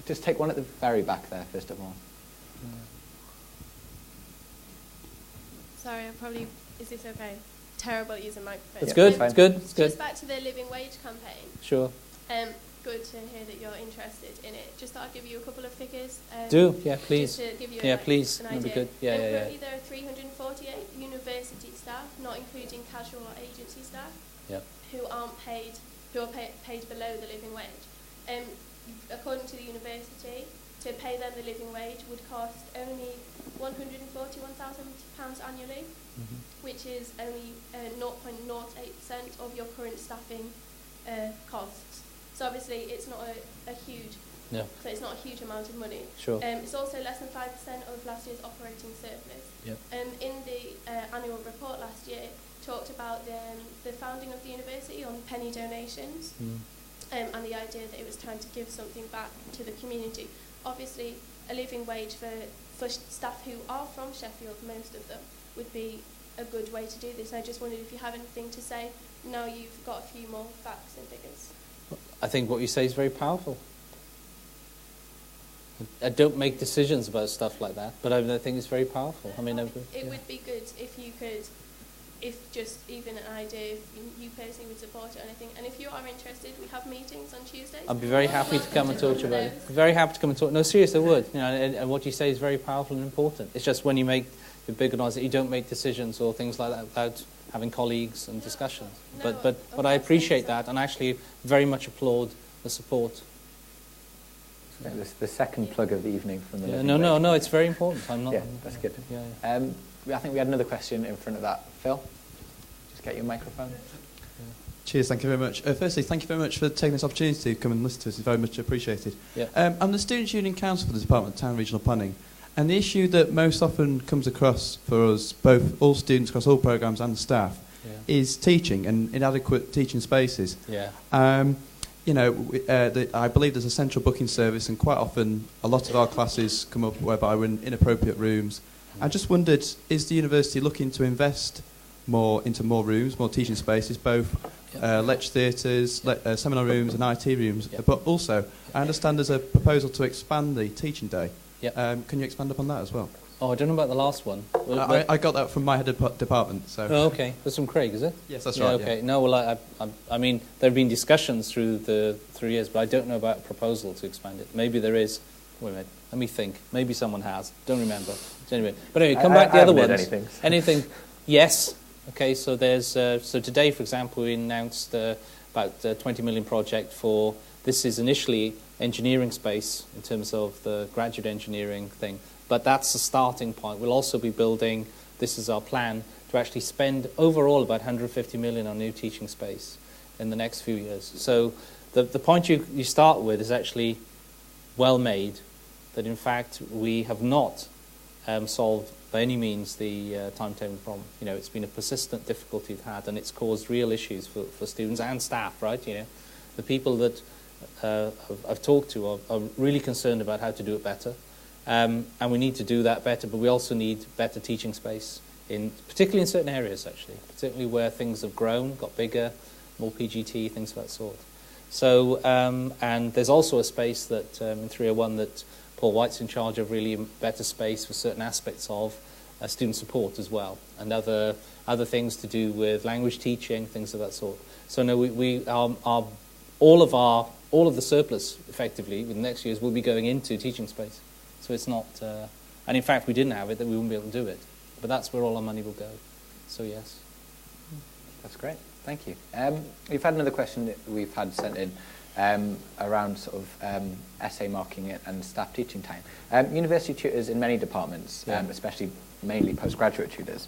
Just take one at the very back there first of all. Sorry, is this okay? Terrible at using microphones. It's good. It's good. It's good. Just back to the living wage campaign. Sure. Good to hear that you're interested in it. Just thought I'd give you a couple of figures. Please. Just to give you please. an idea. That'd be good. Currently there are 348 university staff, not including casual or agency staff, who are paid below the living wage. According to the university, to pay them the living wage would cost only £141,000 annually, which is only 0.08% of your current staffing costs. So obviously it's not a huge, so it's not a huge amount of money. Sure. It's also less than 5% of last year's operating surplus. In the annual report last year, talked about the founding of the university on penny donations, and the idea that it was time to give something back to the community. Obviously, a living wage for staff who are from Sheffield, most of them, would be a good way to do this. And I just wondered if you have anything to say now you've got a few more facts and figures. I think what you say is very powerful. I don't make decisions about stuff like that, but I think it's very powerful. I mean, it would be good if you could, if just even an idea, if you personally would support it or anything. And if you are interested, we have meetings on Tuesdays. I'd be very happy to come and talk to you about it. Very happy to come and talk. No, seriously, I would. And what you say is very powerful and important. It's just when you make the big organisation, you don't make decisions or things like that without having colleagues and discussions. But I appreciate that, and actually very much applaud the support. The second plug of the evening from the living no, it's very important. I'm not. Yeah, that's good. I think we had another question in front of that. Phil, just get your microphone. Cheers, thank you very much. Firstly, thank you very much for taking this opportunity to come and listen to us. It's very much appreciated. Yeah. I'm the Students' Union Council for the Department of Town and Regional Planning, and the issue that most often comes across for us, both all students across all programmes and staff, is teaching and inadequate teaching spaces. Yeah. I believe there's a central booking service, and quite often a lot of our classes come up whereby we're in inappropriate rooms. I just wondered, is the university looking to invest more into more rooms, more teaching spaces, both lecture theatres, seminar rooms and IT rooms, but also I understand there's a proposal to expand the teaching day. Can you expand upon that as well? Oh, I don't know about the last one. I got that from my head of department. So. Oh, okay. That's from Craig, is it? Yes, that's right. Okay. No, well, I mean, there have been discussions through the 3 years, but I don't know about a proposal to expand it. Maybe there is. Wait a minute. Let me think. Maybe someone has. Don't remember. Anyway, but anyway, come back to the other ones. Anything? Yes. Okay. So there's so today, for example, we announced about a 20 million project for. This is initially engineering space in terms of the graduate engineering thing, but that's the starting point. We'll also be building. This is our plan to actually spend overall about 150 million on new teaching space in the next few years. So the point you start with is actually well made. That in fact we have not solved by any means the timetable problem. You know, it's been a persistent difficulty we've had, and it's caused real issues for students and staff. Right? You know, the people that I've talked to are really concerned about how to do it better, and we need to do that better. But we also need better teaching space, particularly in certain areas, actually, particularly where things have grown, got bigger, more PGT, things of that sort. So, and there's also a space that in 301 that Paul White's in charge of, really better space for certain aspects of student support as well, and other things to do with language teaching, things of that sort. So no, we all of the surplus, effectively, in the next years will be going into teaching space. So it's not, and in fact, if we didn't have it, then we wouldn't be able to do it. But that's where all our money will go. So yes. That's great. Thank you. We've had another question that we've had sent in around sort of essay marking and staff teaching time. University tutors in many departments, especially mainly postgraduate tutors,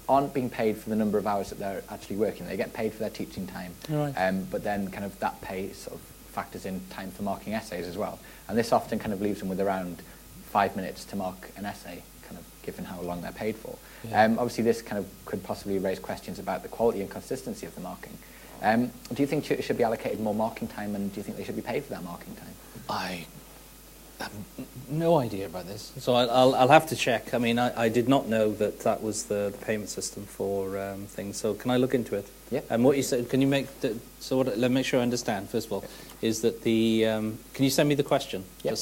aren't being paid for the number of hours that they're actually working. They get paid for their teaching time, but then kind of that pay sort of factors in time for marking essays as well. And this often kind of leaves them with around 5 minutes to mark an essay, kind of given how long they're paid for. Obviously, this kind of could possibly raise questions about the quality and consistency of the marking. Do you think tutors should be allocated more marking time, and do you think they should be paid for that marking time? I have no idea about this, so I'll have to check. I mean, I did not know that was the payment system for things. So can I look into it? Yeah. And what you said, can you make let me make sure I understand. First of all, is that can you send me the question? Yeah.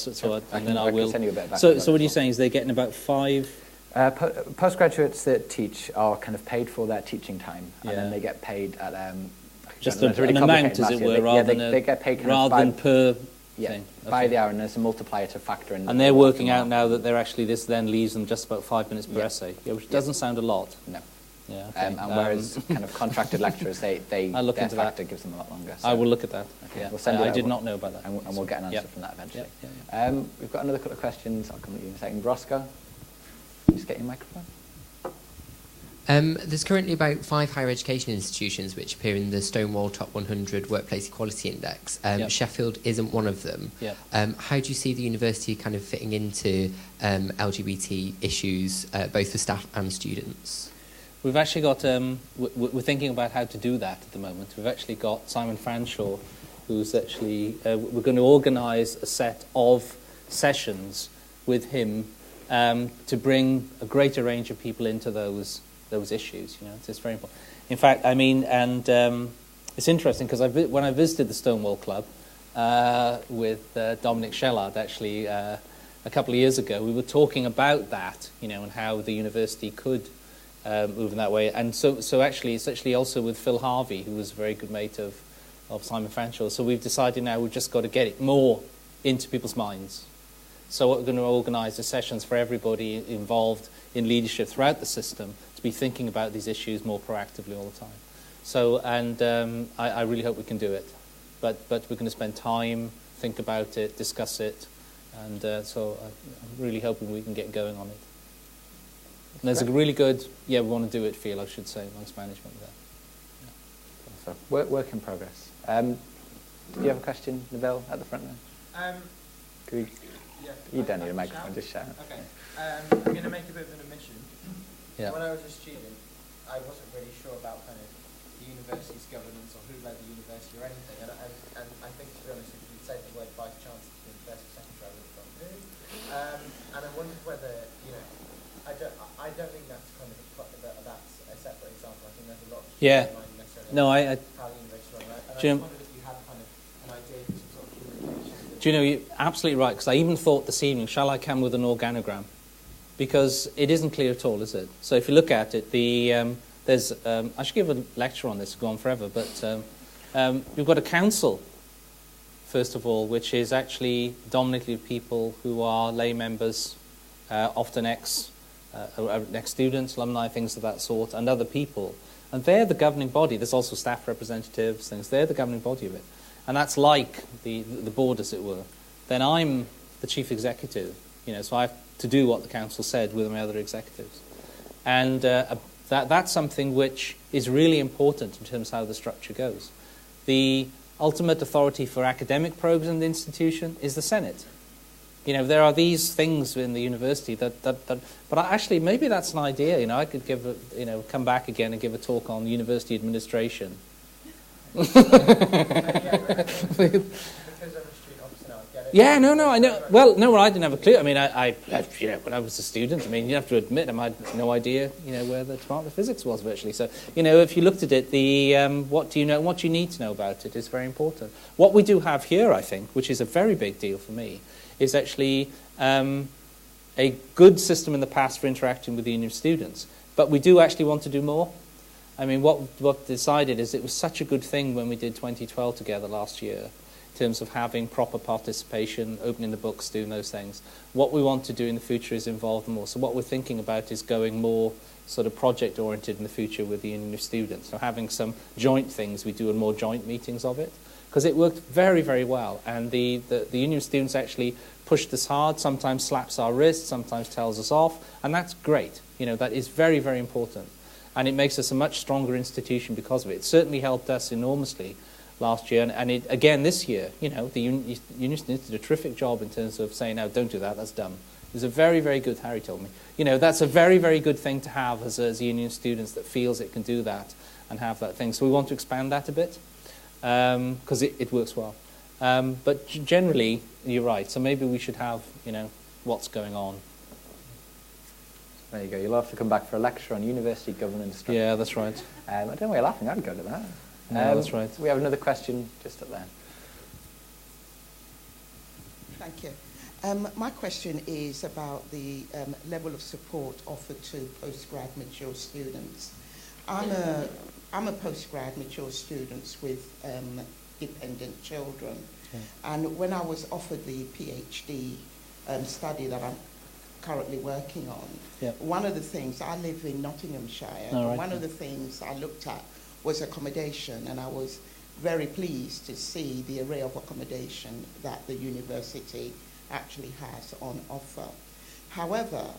And then I will send you a bit back. So what are you saying? Is they're getting about 5? Postgraduates that teach are kind of paid for their teaching time, and then they get paid at just an amount, as it were, rather than they get paid per thing. By the hour, and there's a multiplier to factor in. And they're working out now that they're actually, this then leaves them just about 5 minutes per essay, which doesn't sound a lot. No. Yeah. Okay. And whereas kind of contracted lecturers, their factor gives them a lot longer. So. I will look at that. Okay. Yeah. We'll send I did not know about that. And we'll get an answer from that eventually. Yeah. We've got another couple of questions. I'll come to you in a second. Roscoe, just get your microphone. There's currently about 5 higher education institutions which appear in the Stonewall Top 100 Workplace Equality Index. Sheffield isn't one of them. How do you see the university kind of fitting into LGBT issues, both for staff and students? We've actually got, we're thinking about how to do that at the moment. We've actually got Simon Fanshawe, who's actually, we're going to organise a set of sessions with him to bring a greater range of people into those issues. You know, it's very important. In fact, I mean, and it's interesting because when I visited the Stonewall Club with Dominic Shellard, actually a couple of years ago, we were talking about that, you know, and how the university could move in that way. And so actually, it's actually also with Phil Harvey, who was a very good mate of Simon Fanshawe. So we've decided now we've just got to get it more into people's minds. So we're going to organise the sessions for everybody involved in leadership throughout the system to be thinking about these issues more proactively all the time. So, and I really hope we can do it. But we're going to spend time think about it, discuss it, and so I'm really hoping we can get going on it. And there's a really good, we want to do it feel, I should say, amongst management there. So work in progress. Do you have a question, Neville, at the front there? You don't need a microphone, just shout. Okay. I'm going to make a bit of an admission. Yeah. When I was a student, I wasn't really sure about kind of the university's governance or who led the university or anything. And I think, to be honest, if you'd say the word Vice Chancellor to the University Secretary, I would have gone, who? And I wondered whether, I don't think that's kind of that's a separate example. I think there's a lot of No, I how the university run, and I Jim, wondered if you had kind of an idea for some sort of communication. do you know, you're absolutely right, because I even thought this evening, shall I come with an organogram? Because it isn't clear at all, is it? So if you look at it, there's I should give a lecture on this, go on forever, but we've got a council, first of all, which is actually dominantly people who are lay members, often ex-students, alumni, things of that sort, and other people. And they're the governing body. There's also staff representatives, things. They're the governing body of it. And that's like the board, as it were. Then I'm the chief executive, so I have to do what the council said with my other executives. And that's something which is really important in terms of how the structure goes. The ultimate authority for academic programs in the institution is the Senate. There are these things in the university but actually maybe that's an idea. I could give come back again and give a talk on university administration. Yeah, no, I know. Well, no, I didn't have a clue. I mean, I when I was a student, you have to admit, I had no idea, where the Department of Physics was virtually. So, if you looked at it, what do you know, what you need to know about it is very important. What we do have here, I think, which is a very big deal for me, is actually a good system in the past for interacting with the union students. But we do actually want to do more. What decided is it was such a good thing when we did 2012 together last year, in terms of having proper participation, opening the books, doing those things. What we want to do in the future is involve them more. So what we're thinking about is going more sort of project-oriented in the future with the union of students. So having some joint things we do and more joint meetings of it. Because it worked very, very well. And the union of students actually pushed us hard, sometimes slaps our wrists, sometimes tells us off. And that's great. That is very, very important. And it makes us a much stronger institution because of it. It certainly helped us enormously last year, and it, again this year, the union students did a terrific job in terms of saying, no, don't do that, that's dumb. It was a very, very good, Harry told me, that's a very, very good thing to have as union students that feels it can do that and have that thing. So we want to expand that a bit, because it works well. But generally, you're right, so maybe we should have, what's going on. There you go, you'll have to come back for a lecture on university governance structure. Yeah, that's right. I don't know why you're laughing, I'd go to that. No, that's right. We have another question just up there. Thank you. My question is about the level of support offered to postgrad mature students. I'm a postgrad mature student with dependent children, and when I was offered the PhD study that I'm currently working on, one of the things, I live in Nottinghamshire, one of the things I looked at was accommodation, and I was very pleased to see the array of accommodation that the university actually has on offer. However,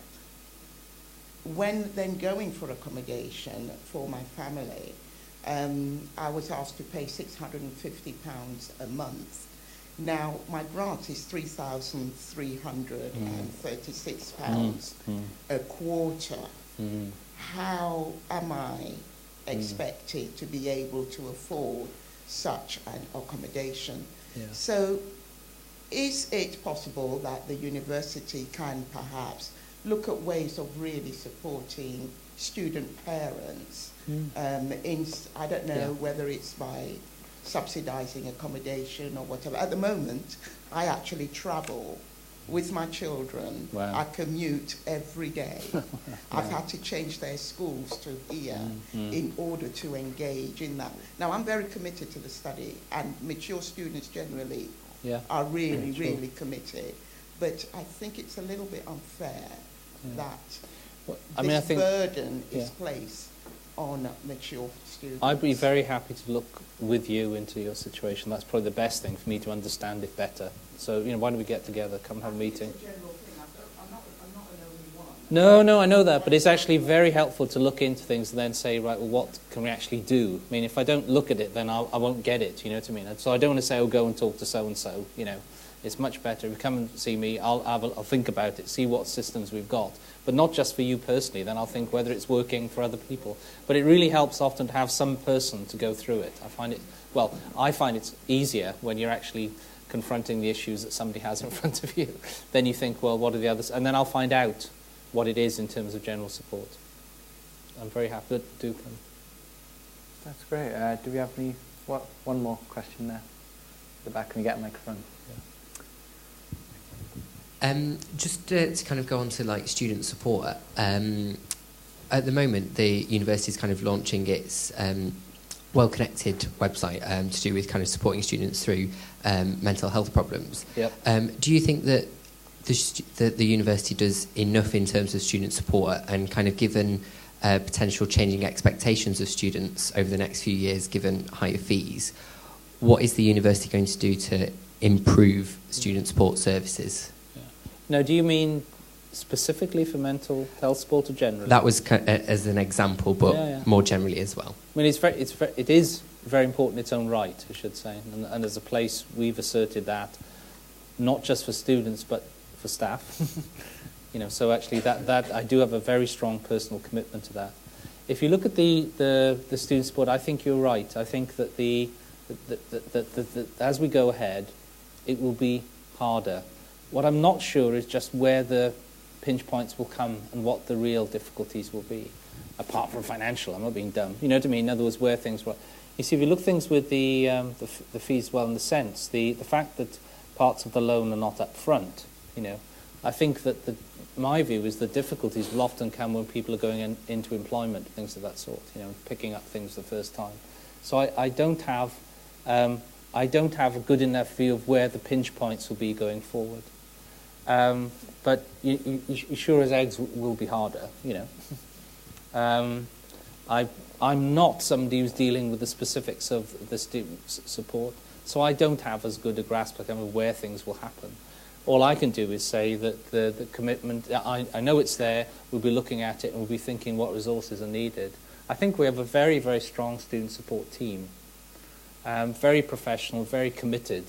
when then going for accommodation for my family, I was asked to pay £650 a month. Now, my grant is £3,336 a quarter. How am I expected to be able to afford such an accommodation? So is it possible that the university can perhaps look at ways of really supporting student parents? I don't know whether it's by subsidizing accommodation or whatever. At the moment, I actually travel with my children. Wow. I commute every day. I've had to change their schools to here in order to engage in that. Now, I'm very committed to the study, and mature students generally are really, really committed. But I think it's a little bit unfair that this burden is placed on mature students? I'd be very happy to look with you into your situation. That's probably the best thing for me to understand it better. So, why don't we get together, come have a meeting? It's a general thing. I'm not an only one. No, I know that, but it's actually very helpful to look into things and then say, right, well, what can we actually do? I mean, if I don't look at it, then I won't get it, you know what I mean? So I don't want to say, go and talk to so-and-so, It's much better if you come and see me, I'll think about it, see what systems we've got. But not just for you personally, then I'll think whether it's working for other people. But it really helps often to have some person to go through it. I find it's easier when you're actually confronting the issues that somebody has in front of you. Then you think, well, what are the others? And then I'll find out what it is in terms of general support. I'm very happy to do come. That's great. Do we have one more question there? At the back, can we get a microphone? Just to kind of go on to student support, at the moment the university is kind of launching its well-connected website to do with kind of supporting students through mental health problems. Yep. Do you think that the university does enough in terms of student support, and kind of given potential changing expectations of students over the next few years, given higher fees, what is the university going to do to improve student support services? Now, do you mean specifically for mental health support or generally? That was as an example, but more generally as well. I mean, it is very important in its own right, I should say. And as a place, we've asserted that, not just for students, but for staff. So actually that I do have a very strong personal commitment to that. If you look at the student support, I think you're right. I think that as we go ahead, it will be harder. What I'm not sure is just where the pinch points will come and what the real difficulties will be, apart from financial. I'm not being dumb. You know what I mean? In other words, where things were. You see, if you look things with the fees, well, in the sense, the fact that parts of the loan are not up front, I think that my view is the difficulties will often come when people are going into employment, things of that sort, picking up things the first time. So I don't have a good enough view of where the pinch points will be going forward. But you sure as eggs will be harder, I'm not somebody who's dealing with the specifics of the student support, so I don't have as good a grasp of where things will happen. All I can do is say that the commitment, I know it's there, we'll be looking at it and we'll be thinking what resources are needed. I think we have a very, very strong student support team, very professional, very committed.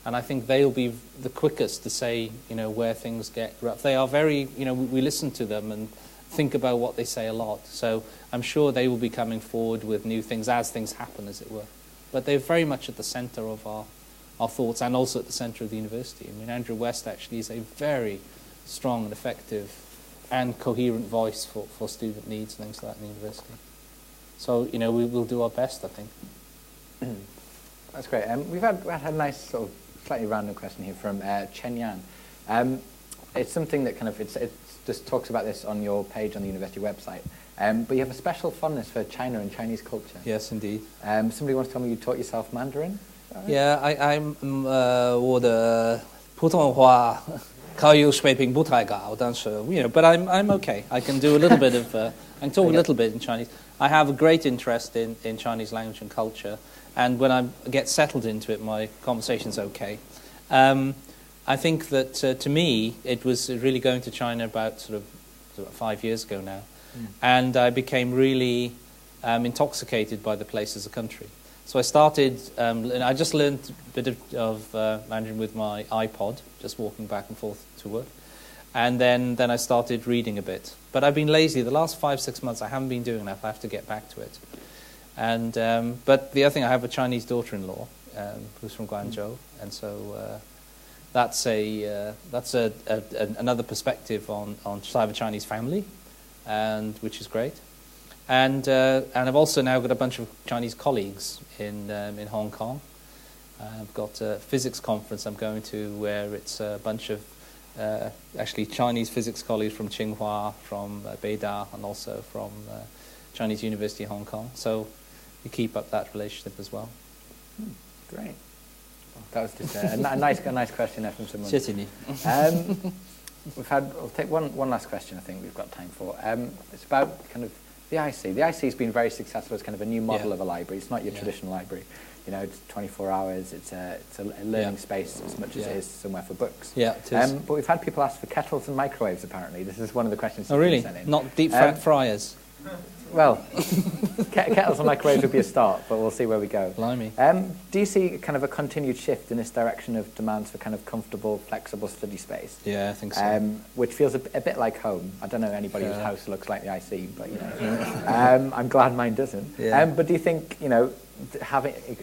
And I think they'll be the quickest to say, where things get rough. They are very, we listen to them and think about what they say a lot. So I'm sure they will be coming forward with new things as things happen, as it were. But they're very much at the centre of our thoughts, and also at the centre of the university. I mean, Andrew West actually is a very strong and effective and coherent voice for student needs and things like that in the university. So, we will do our best, I think. That's great. We've had a nice sort of slightly random question here from Chen Yan. It's something that kind of, it just talks about this on your page on the university website. But you have a special fondness for China and Chinese culture. Yes, indeed. Somebody wants to tell me you taught yourself Mandarin? Yeah, I'm 我的普通话口语水平不太高，但是 but I'm okay. I can do a little bit of I can talk a little bit in Chinese. I have a great interest in Chinese language and culture, and when I get settled into it, my conversation's okay. I think that to me, it was really going to China about sort of 5 years ago now, and I became really intoxicated by the place as a country. So I started, and I just learned a bit of Mandarin with my iPod, just walking back and forth to work. And then I started reading a bit. But I've been lazy. The last 5-6 months, I haven't been doing enough. I have to get back to it. And but the other thing, I have a Chinese daughter-in-law who's from Guangzhou, and so that's another perspective on I have a Chinese family, and which is great. And I've also now got a bunch of Chinese colleagues in Hong Kong. I've got a physics conference I'm going to where it's a bunch of actually Chinese physics colleagues from Tsinghua, from Beida, and also from Chinese University Hong Kong. So we keep up that relationship as well. Great. That was just a nice question there from someone. 谢谢你. We'll take one last question I think we've got time for. It's about kind of The IC. The IC has been very successful as kind of a new model of a library. It's not your traditional library. You know, it's 24 hours. It's a learning space as much as it is somewhere for books. Yeah, it is. But we've had people ask for kettles and microwaves, apparently. This is one of the questions. Oh, really? Sent in. Not deep fat fryers? Well, kettles and microwaves would be a start, but we'll see where we go. Blimey. Do you see kind of a continued shift in this direction of demands for kind of comfortable, flexible study space? Yeah, I think so. Which feels a bit like home. I don't know anybody whose house looks like the IC, but you know, I'm glad mine doesn't. Yeah. But do you think, you know,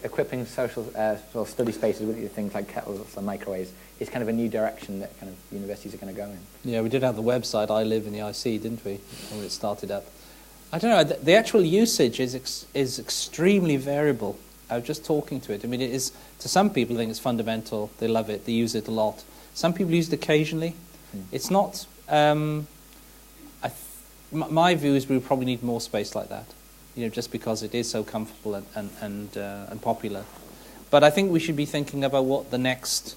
equipping social sort of study spaces with things like kettles and microwaves is kind of a new direction that kind of universities are going to go in? Yeah, we did have the website I Live in the IC, didn't we, when it started up? I don't know, the actual usage is extremely variable. I was just talking to it. I mean, it is, to some people, I think it's fundamental. They love it. They use it a lot. Some people use it occasionally. It's not... my view is we probably need more space like that, you know, just because it is so comfortable and popular. But I think we should be thinking about what the next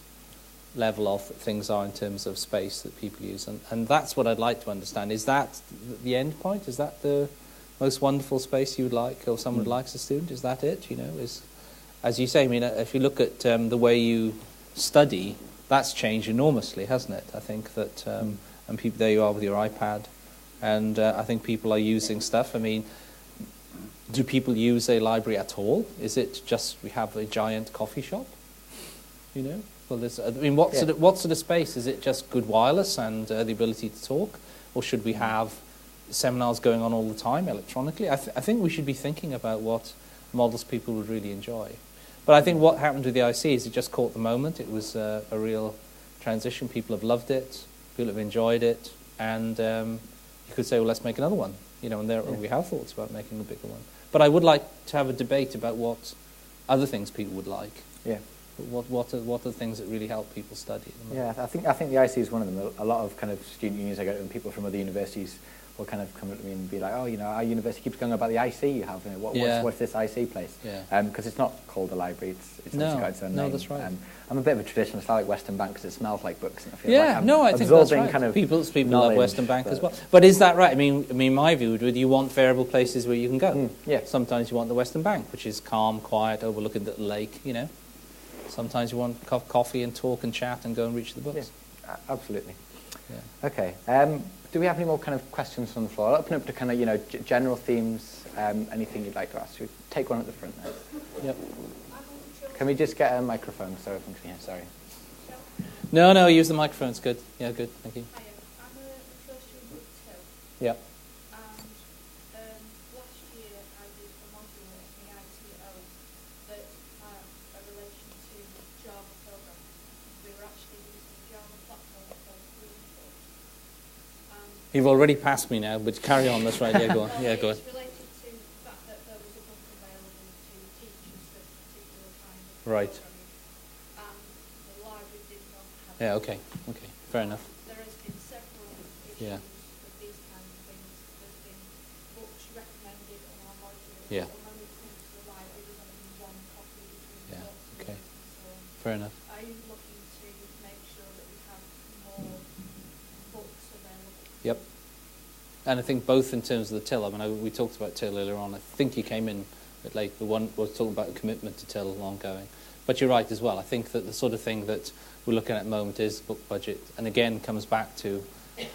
level of things are in terms of space that people use. And that's what I'd like to understand. Is that the end point? Is that the most wonderful space you would like, or someone would like as a student? Is that it? You know, as you say, I mean, if you look at the way you study, that's changed enormously, hasn't it? I think that, and people, there you are with your iPad, and I think people are using stuff. I mean, do people use a library at all? Is it just we have a giant coffee shop? You know? Well, I mean, what sort of space? Is it just good wireless and the ability to talk? Or should we have seminars going on all the time electronically? I think we should be thinking about what models people would really enjoy. But I think what happened with the IC is it just caught the moment. It was a real transition. People have loved it. People have enjoyed it. And you could say, well, let's make another one. You know, and we have thoughts about making a bigger one. But I would like to have a debate about what other things people would like. Yeah. What are the things that really help people study? Yeah, I think the IC is one of them. A lot of kind of student unions I go to, and people from other universities will kind of come up to me and be like, oh, you know, our university keeps going about the IC you have. You know, what's this IC place? Yeah. Because it's not called a library. It's got its own name. No, that's right. I'm a bit of a traditionalist. I like Western Bank because it smells like books. And I feel I think that's right. Kind of people love Western Bank as well. But is that right? I mean, my view would be you want variable places where you can go. Yeah. Sometimes you want the Western Bank, which is calm, quiet, overlooking the lake. You know. Sometimes you want coffee and talk and chat and go and reach the books. Yeah, absolutely. Yeah. Okay. Do we have any more kind of questions from the floor? I'll open up to kind of, you know, general themes, anything you'd like to ask. We'll take one at the front there. Yep. Can we just get a microphone so everyone can hear? Sorry. No, use the microphone. It's good. Yeah, good. Thank you. Hiya. I'm a first year group 2. Yeah. And last year I did a module in the ITO that had a relation to Java programming. We were actually using a Java platform called Greenfield. You've already passed me now, but carry on. That's right. Yeah, go on. Yeah, go on. It's related to the fact that there was a book available to teachers for particular kind of right. programming. And the library did not have Yeah, okay. Fair enough. There has been several issues with these kind of things. There's been books recommended on our module. Yeah. When we come to the library, there's only one copy between lots of okay. So fair enough. are you looking to make sure that we have more books available? Yep. And I think both in terms of the till. I mean, we talked about till earlier on. I think you came in a bit late. The one was talking about a commitment to till ongoing. But you're right as well. I think that the sort of thing that we're looking at the moment is book budget. And again, comes back to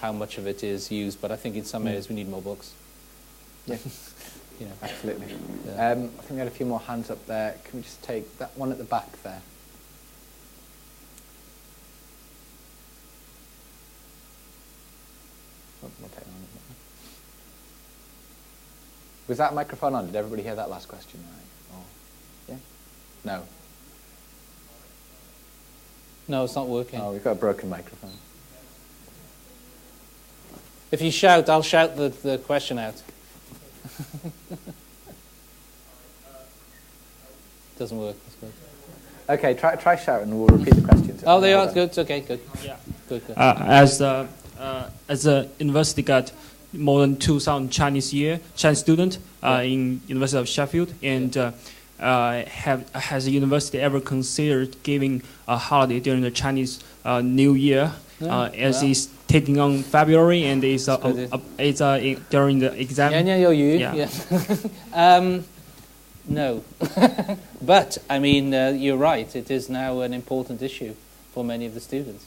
how much of it is used. But I think in some areas we need more books. Yeah. You know. Absolutely. Yeah. I think we had a few more hands up there. Can we just take that one at the back there? Oh, we'll take that one. Was that microphone on? Did everybody hear that last question right? Or, yeah? No. No, it's not working. Oh, we've got a broken microphone. If you shout, I'll shout the question out. Doesn't work. That's good. Okay, try shouting and we'll repeat the questions. Oh, they are good. Okay, good. Yeah. Good. As the university got more than 2,000 Chinese student in University of Sheffield, and has the university ever considered giving a holiday during the Chinese New Year, as it's taking on February, and it's during the exam. No, but I mean you're right. It is now an important issue for many of the students,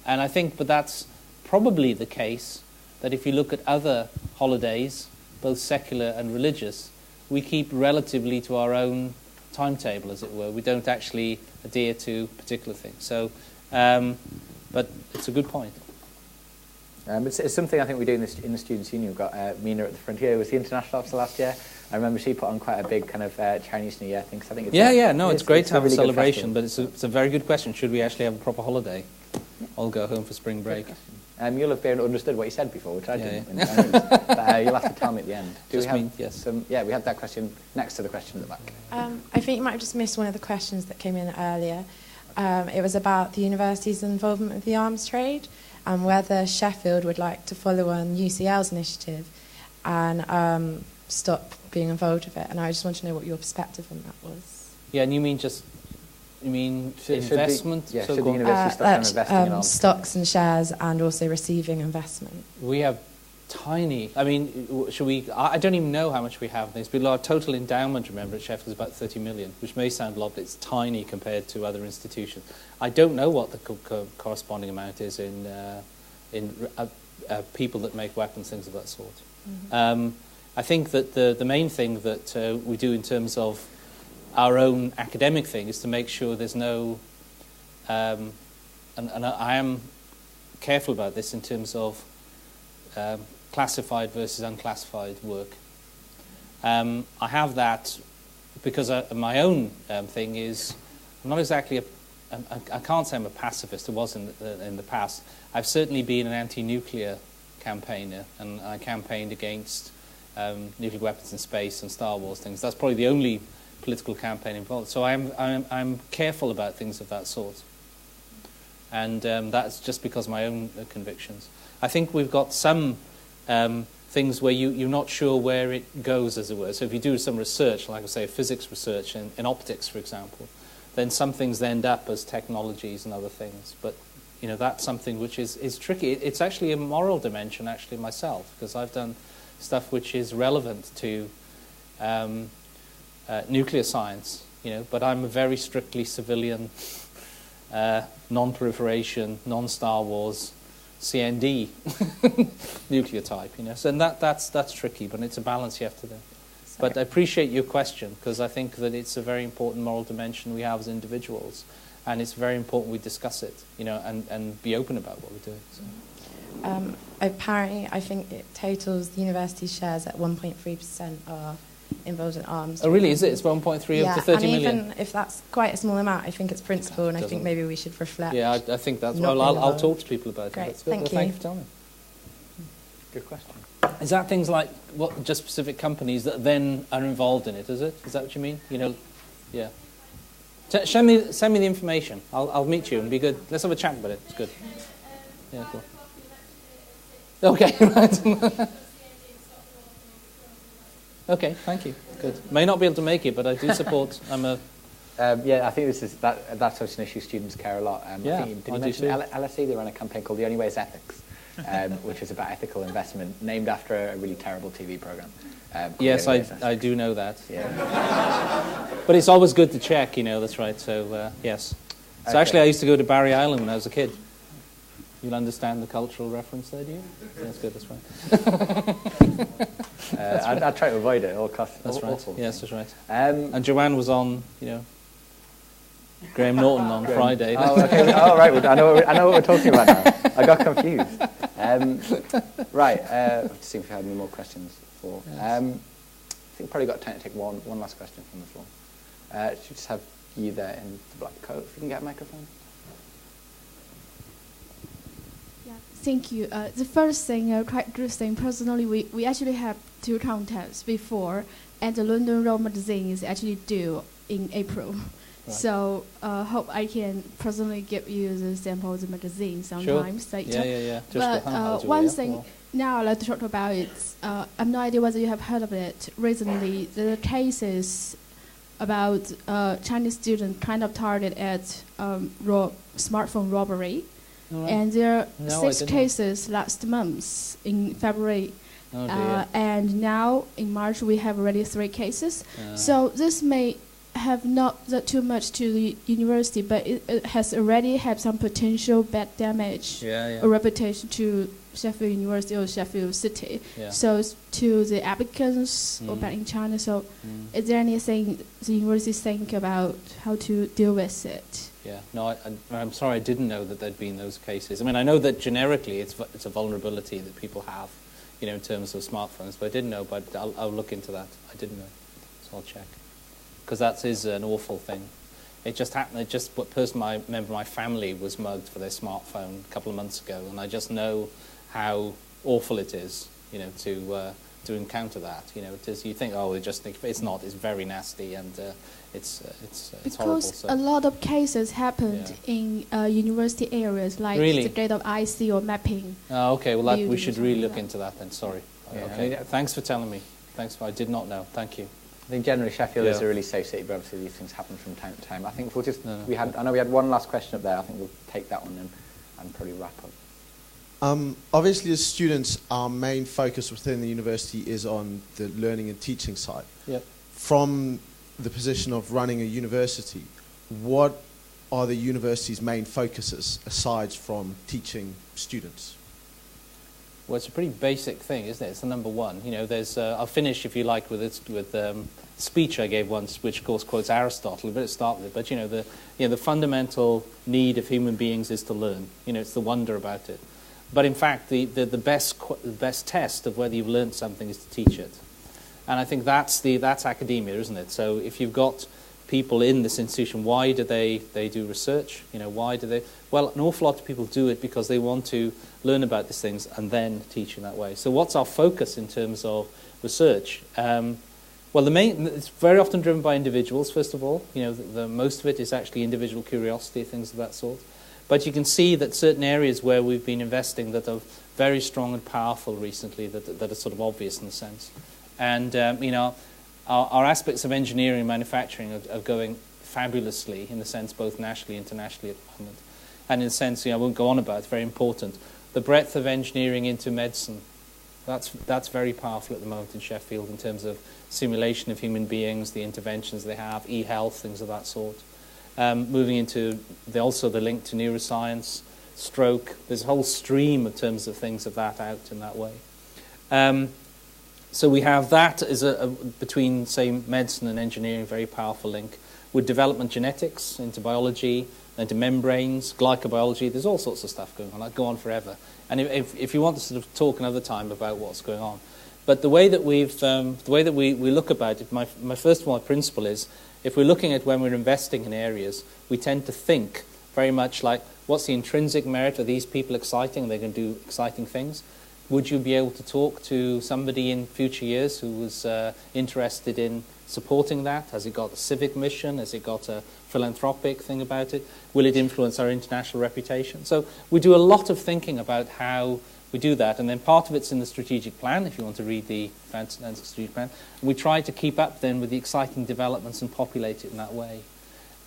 and I think, but that's probably the case that if you look at other holidays, both secular and religious, we keep relatively to our own timetable, as it were. We don't actually adhere to particular things. So, but it's a good point. It's something I think we do in the Students' Union. We've got Mina at the front here, who was the international officer last year. I remember she put on quite a big kind of Chinese New Year thing. So I think it's great to have a really celebration, but it's a very good question. Should we actually have a proper holiday? I'll go home for spring break. You'll have been understood what you said before, which I didn't. But you'll have to tell me at the end. We had that question next to the question at the back. I think you might have just missed one of the questions that came in earlier. It was about the university's involvement with the arms trade and whether Sheffield would like to follow on UCL's initiative and stop being involved with it. And I just want to know what your perspective on that was. Yeah, and you mean investment? Should the university stop investing in arms? Stocks and shares, and also receiving investment. We have tiny. I mean, should we? I don't even know how much we have. There's been our total endowment. Remember, at Sheffield is about 30 million, which may sound a lot, but it's tiny compared to other institutions. I don't know what the corresponding amount is in people that make weapons, things of that sort. Mm-hmm. I think that the main thing that we do in terms of our own academic thing is to make sure there's no, and I am careful about this in terms of classified versus unclassified work. I have that because my own thing is, I'm not exactly I can't say I'm a pacifist. I was in the past. I've certainly been an anti-nuclear campaigner, and I campaigned against nuclear weapons in space and Star Wars things. That's probably the only political campaign involved. So I'm careful about things of that sort, and that's just because of my own convictions. I think we've got some things where you're not sure where it goes, as it were. So if you do some research, like I say, physics research in optics, for example, then some things end up as technologies and other things. But that's something which is tricky. It's actually a moral dimension, actually, myself, because I've done stuff which is relevant to nuclear science, but I'm a very strictly civilian, non-proliferation, non-Star Wars, CND nuclear type, So and that's tricky, but it's a balance you have to do. Sorry. But I appreciate your question, because I think that it's a very important moral dimension we have as individuals, and it's very important we discuss it, and be open about what we're doing. So. Apparently, I think it totals the university's shares at 1.3% are involved in arms. Oh, really? Is it? It's 1.3 of the 30 million? Even if that's quite a small amount, I think it's principle, and I think maybe we should reflect. Yeah, I think that's... Well, I'll talk to people about it. Great, That's good. thank you. Thank you for telling me. Good question. Is that things like just specific companies that then are involved in it, is it? Is that what you mean? Yeah. Send me the information. I'll meet you and be good. Let's have a chat about it. It's good. Yeah, cool. Okay, right. Okay, thank you. Good. May not be able to make it, but I do support. I think that's such an issue students care a lot. I think, did you mention LSE? They run a campaign called The Only Way is Ethics, which is about ethical investment, named after a really terrible TV program. Yes, I do know that. Yeah. But it's always good to check, that's right. So, yes. So okay. Actually, I used to go to Barry Island when I was a kid. You'll understand the cultural reference there, do you? That's good, that's right. I'd try to avoid it at all costs. That's right. Awful. Yes, that's right. And Joanne was on, Graham Norton on Friday. Oh, okay. Oh, right. I know what we're talking about now. I got confused. Right. Let's see if we have any more questions. Yes. I think we've probably got time to take one last question from the floor. Should we just have you there in the black coat, if we can get a microphone? Thank you. The first thing, quite good thing, personally, we actually have 2 contests before, and the London Road magazine is actually due in April. Right. So hope I can personally give you the sample of the magazine sometimes later. Yeah. But one thing now I'd like to talk about is, I have no idea whether you have heard of it recently, the cases about Chinese students kind of targeted at smartphone robbery. Right. And there are No, 6 I didn't. cases last month in February. Oh dear. And now in March we have already 3 cases. Uh. So this may have not that too much to the university, but it has already had some potential bad damage or reputation to Sheffield University or Sheffield City. Yeah. So to the applicants or back in China. So is there anything the university think about how to deal with it? Yeah, no, I'm sorry, I didn't know that there'd been those cases. I mean, I know that generically it's a vulnerability that people have, you know, in terms of smartphones, but I didn't know, but I'll look into that. I didn't know, so I'll check. Because that is an awful thing. It just happened, a member of my family was mugged for their smartphone a couple of months ago, and I just know how awful it is, you know, to encounter that. You know, it is, you think, oh, it's not, it's very nasty, and it's horrible. Because a lot of cases happened in university areas, like the grade of IC or mapping. Oh, okay, well, we should really look into that then, sorry. Yeah, okay, I mean, thanks for telling me. I did not know, thank you. I think generally Sheffield is a really safe city, but obviously these things happen from time to time. I think we'll just, I know we had one last question up there, I think we'll take that one and probably wrap up. Obviously, as students, our main focus within the university is on the learning and teaching side. Yep. From the position of running a university, what are the university's main focuses aside from teaching students? Well, it's a pretty basic thing, isn't it? It's the number one. You know, there's. I'll finish, if you like, with speech I gave once, which of course quotes Aristotle. A bit to start with, but you know, the fundamental need of human beings is to learn. You know, it's the wonder about it. But in fact, the best test of whether you've learned something is to teach it. And I think that's academia, isn't it? So if you've got people in this institution, why do they do research? You know, why do they? Well, an awful lot of people do it because they want to learn about these things and then teach in that way. So what's our focus in terms of research? Well, it's very often driven by individuals, first of all. You know, the most of it is actually individual curiosity, things of that sort. But you can see that certain areas where we've been investing that are very strong and powerful recently, that are sort of obvious in a sense. And, you know, our aspects of engineering and manufacturing are going fabulously, in the sense, both nationally and internationally at the moment. And in a sense, you know, I won't go on about it, it's very important. The breadth of engineering into medicine, that's very powerful at the moment in Sheffield in terms of simulation of human beings, the interventions they have, e-health, things of that sort. Moving into also the link to neuroscience, stroke. There's a whole stream in terms of things of that out in that way. So we have that as between, say, medicine and engineering, a very powerful link. With development genetics into biology, into membranes, glycobiology, there's all sorts of stuff going on. I'd go on forever. And if you want to sort of talk another time about what's going on. But the way that we look about it, my first one principle is, if we're looking at when we're investing in areas, we tend to think very much like, what's the intrinsic merit? Are these people exciting? They're going to do exciting things. Would you be able to talk to somebody in future years who was interested in supporting that? Has it got a civic mission? Has it got a philanthropic thing about it? Will it influence our international reputation? So we do a lot of thinking about how we do that, and then part of it's in the strategic plan, if you want to read the strategic plan. And we try to keep up then with the exciting developments and populate it in that way.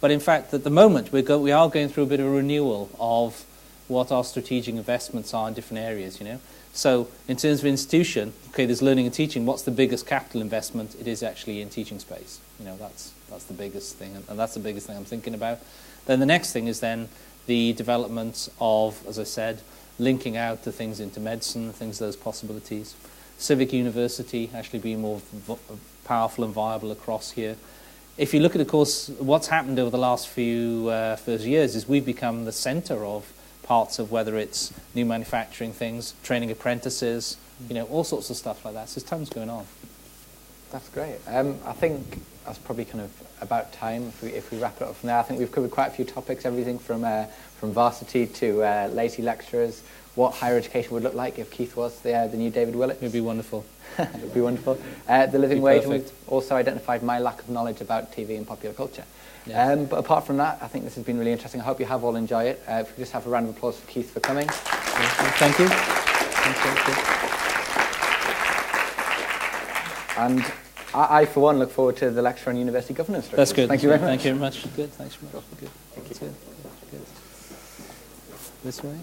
But in fact, at the moment, we are going through a bit of a renewal of what our strategic investments are in different areas, you know. So in terms of institution, okay, there's learning and teaching. What's the biggest capital investment? It is actually in teaching space. You know, that's the biggest thing, and that's the biggest thing I'm thinking about. Then the next thing is then the development of, as I said, linking out the things into medicine, things, those possibilities. Civic university actually being more powerful and viable across here. If you look at, of course, what's happened over the last few 30 years is we've become the centre of parts of whether it's new manufacturing things, training apprentices, you know, all sorts of stuff like that. So there's tons going on. That's great. I think that's probably kind of about time if we wrap it up from there. I think we've covered quite a few topics, everything from varsity to lazy lecturers, what higher education would look like if Keith was the new David Willett. It would be wonderful. It would be wonderful. The living wage, and we've also identified my lack of knowledge about TV and popular culture. Yes. But apart from that, I think this has been really interesting. I hope you have all enjoyed it. If we just have a round of applause for Keith for coming. Thank you. Thank you. And I, for one, look forward to the lecture on university governance. That's good. Thank you very much. Thank you very much. Good. Thanks very much. Good. Thank you. That's good. Good. This way.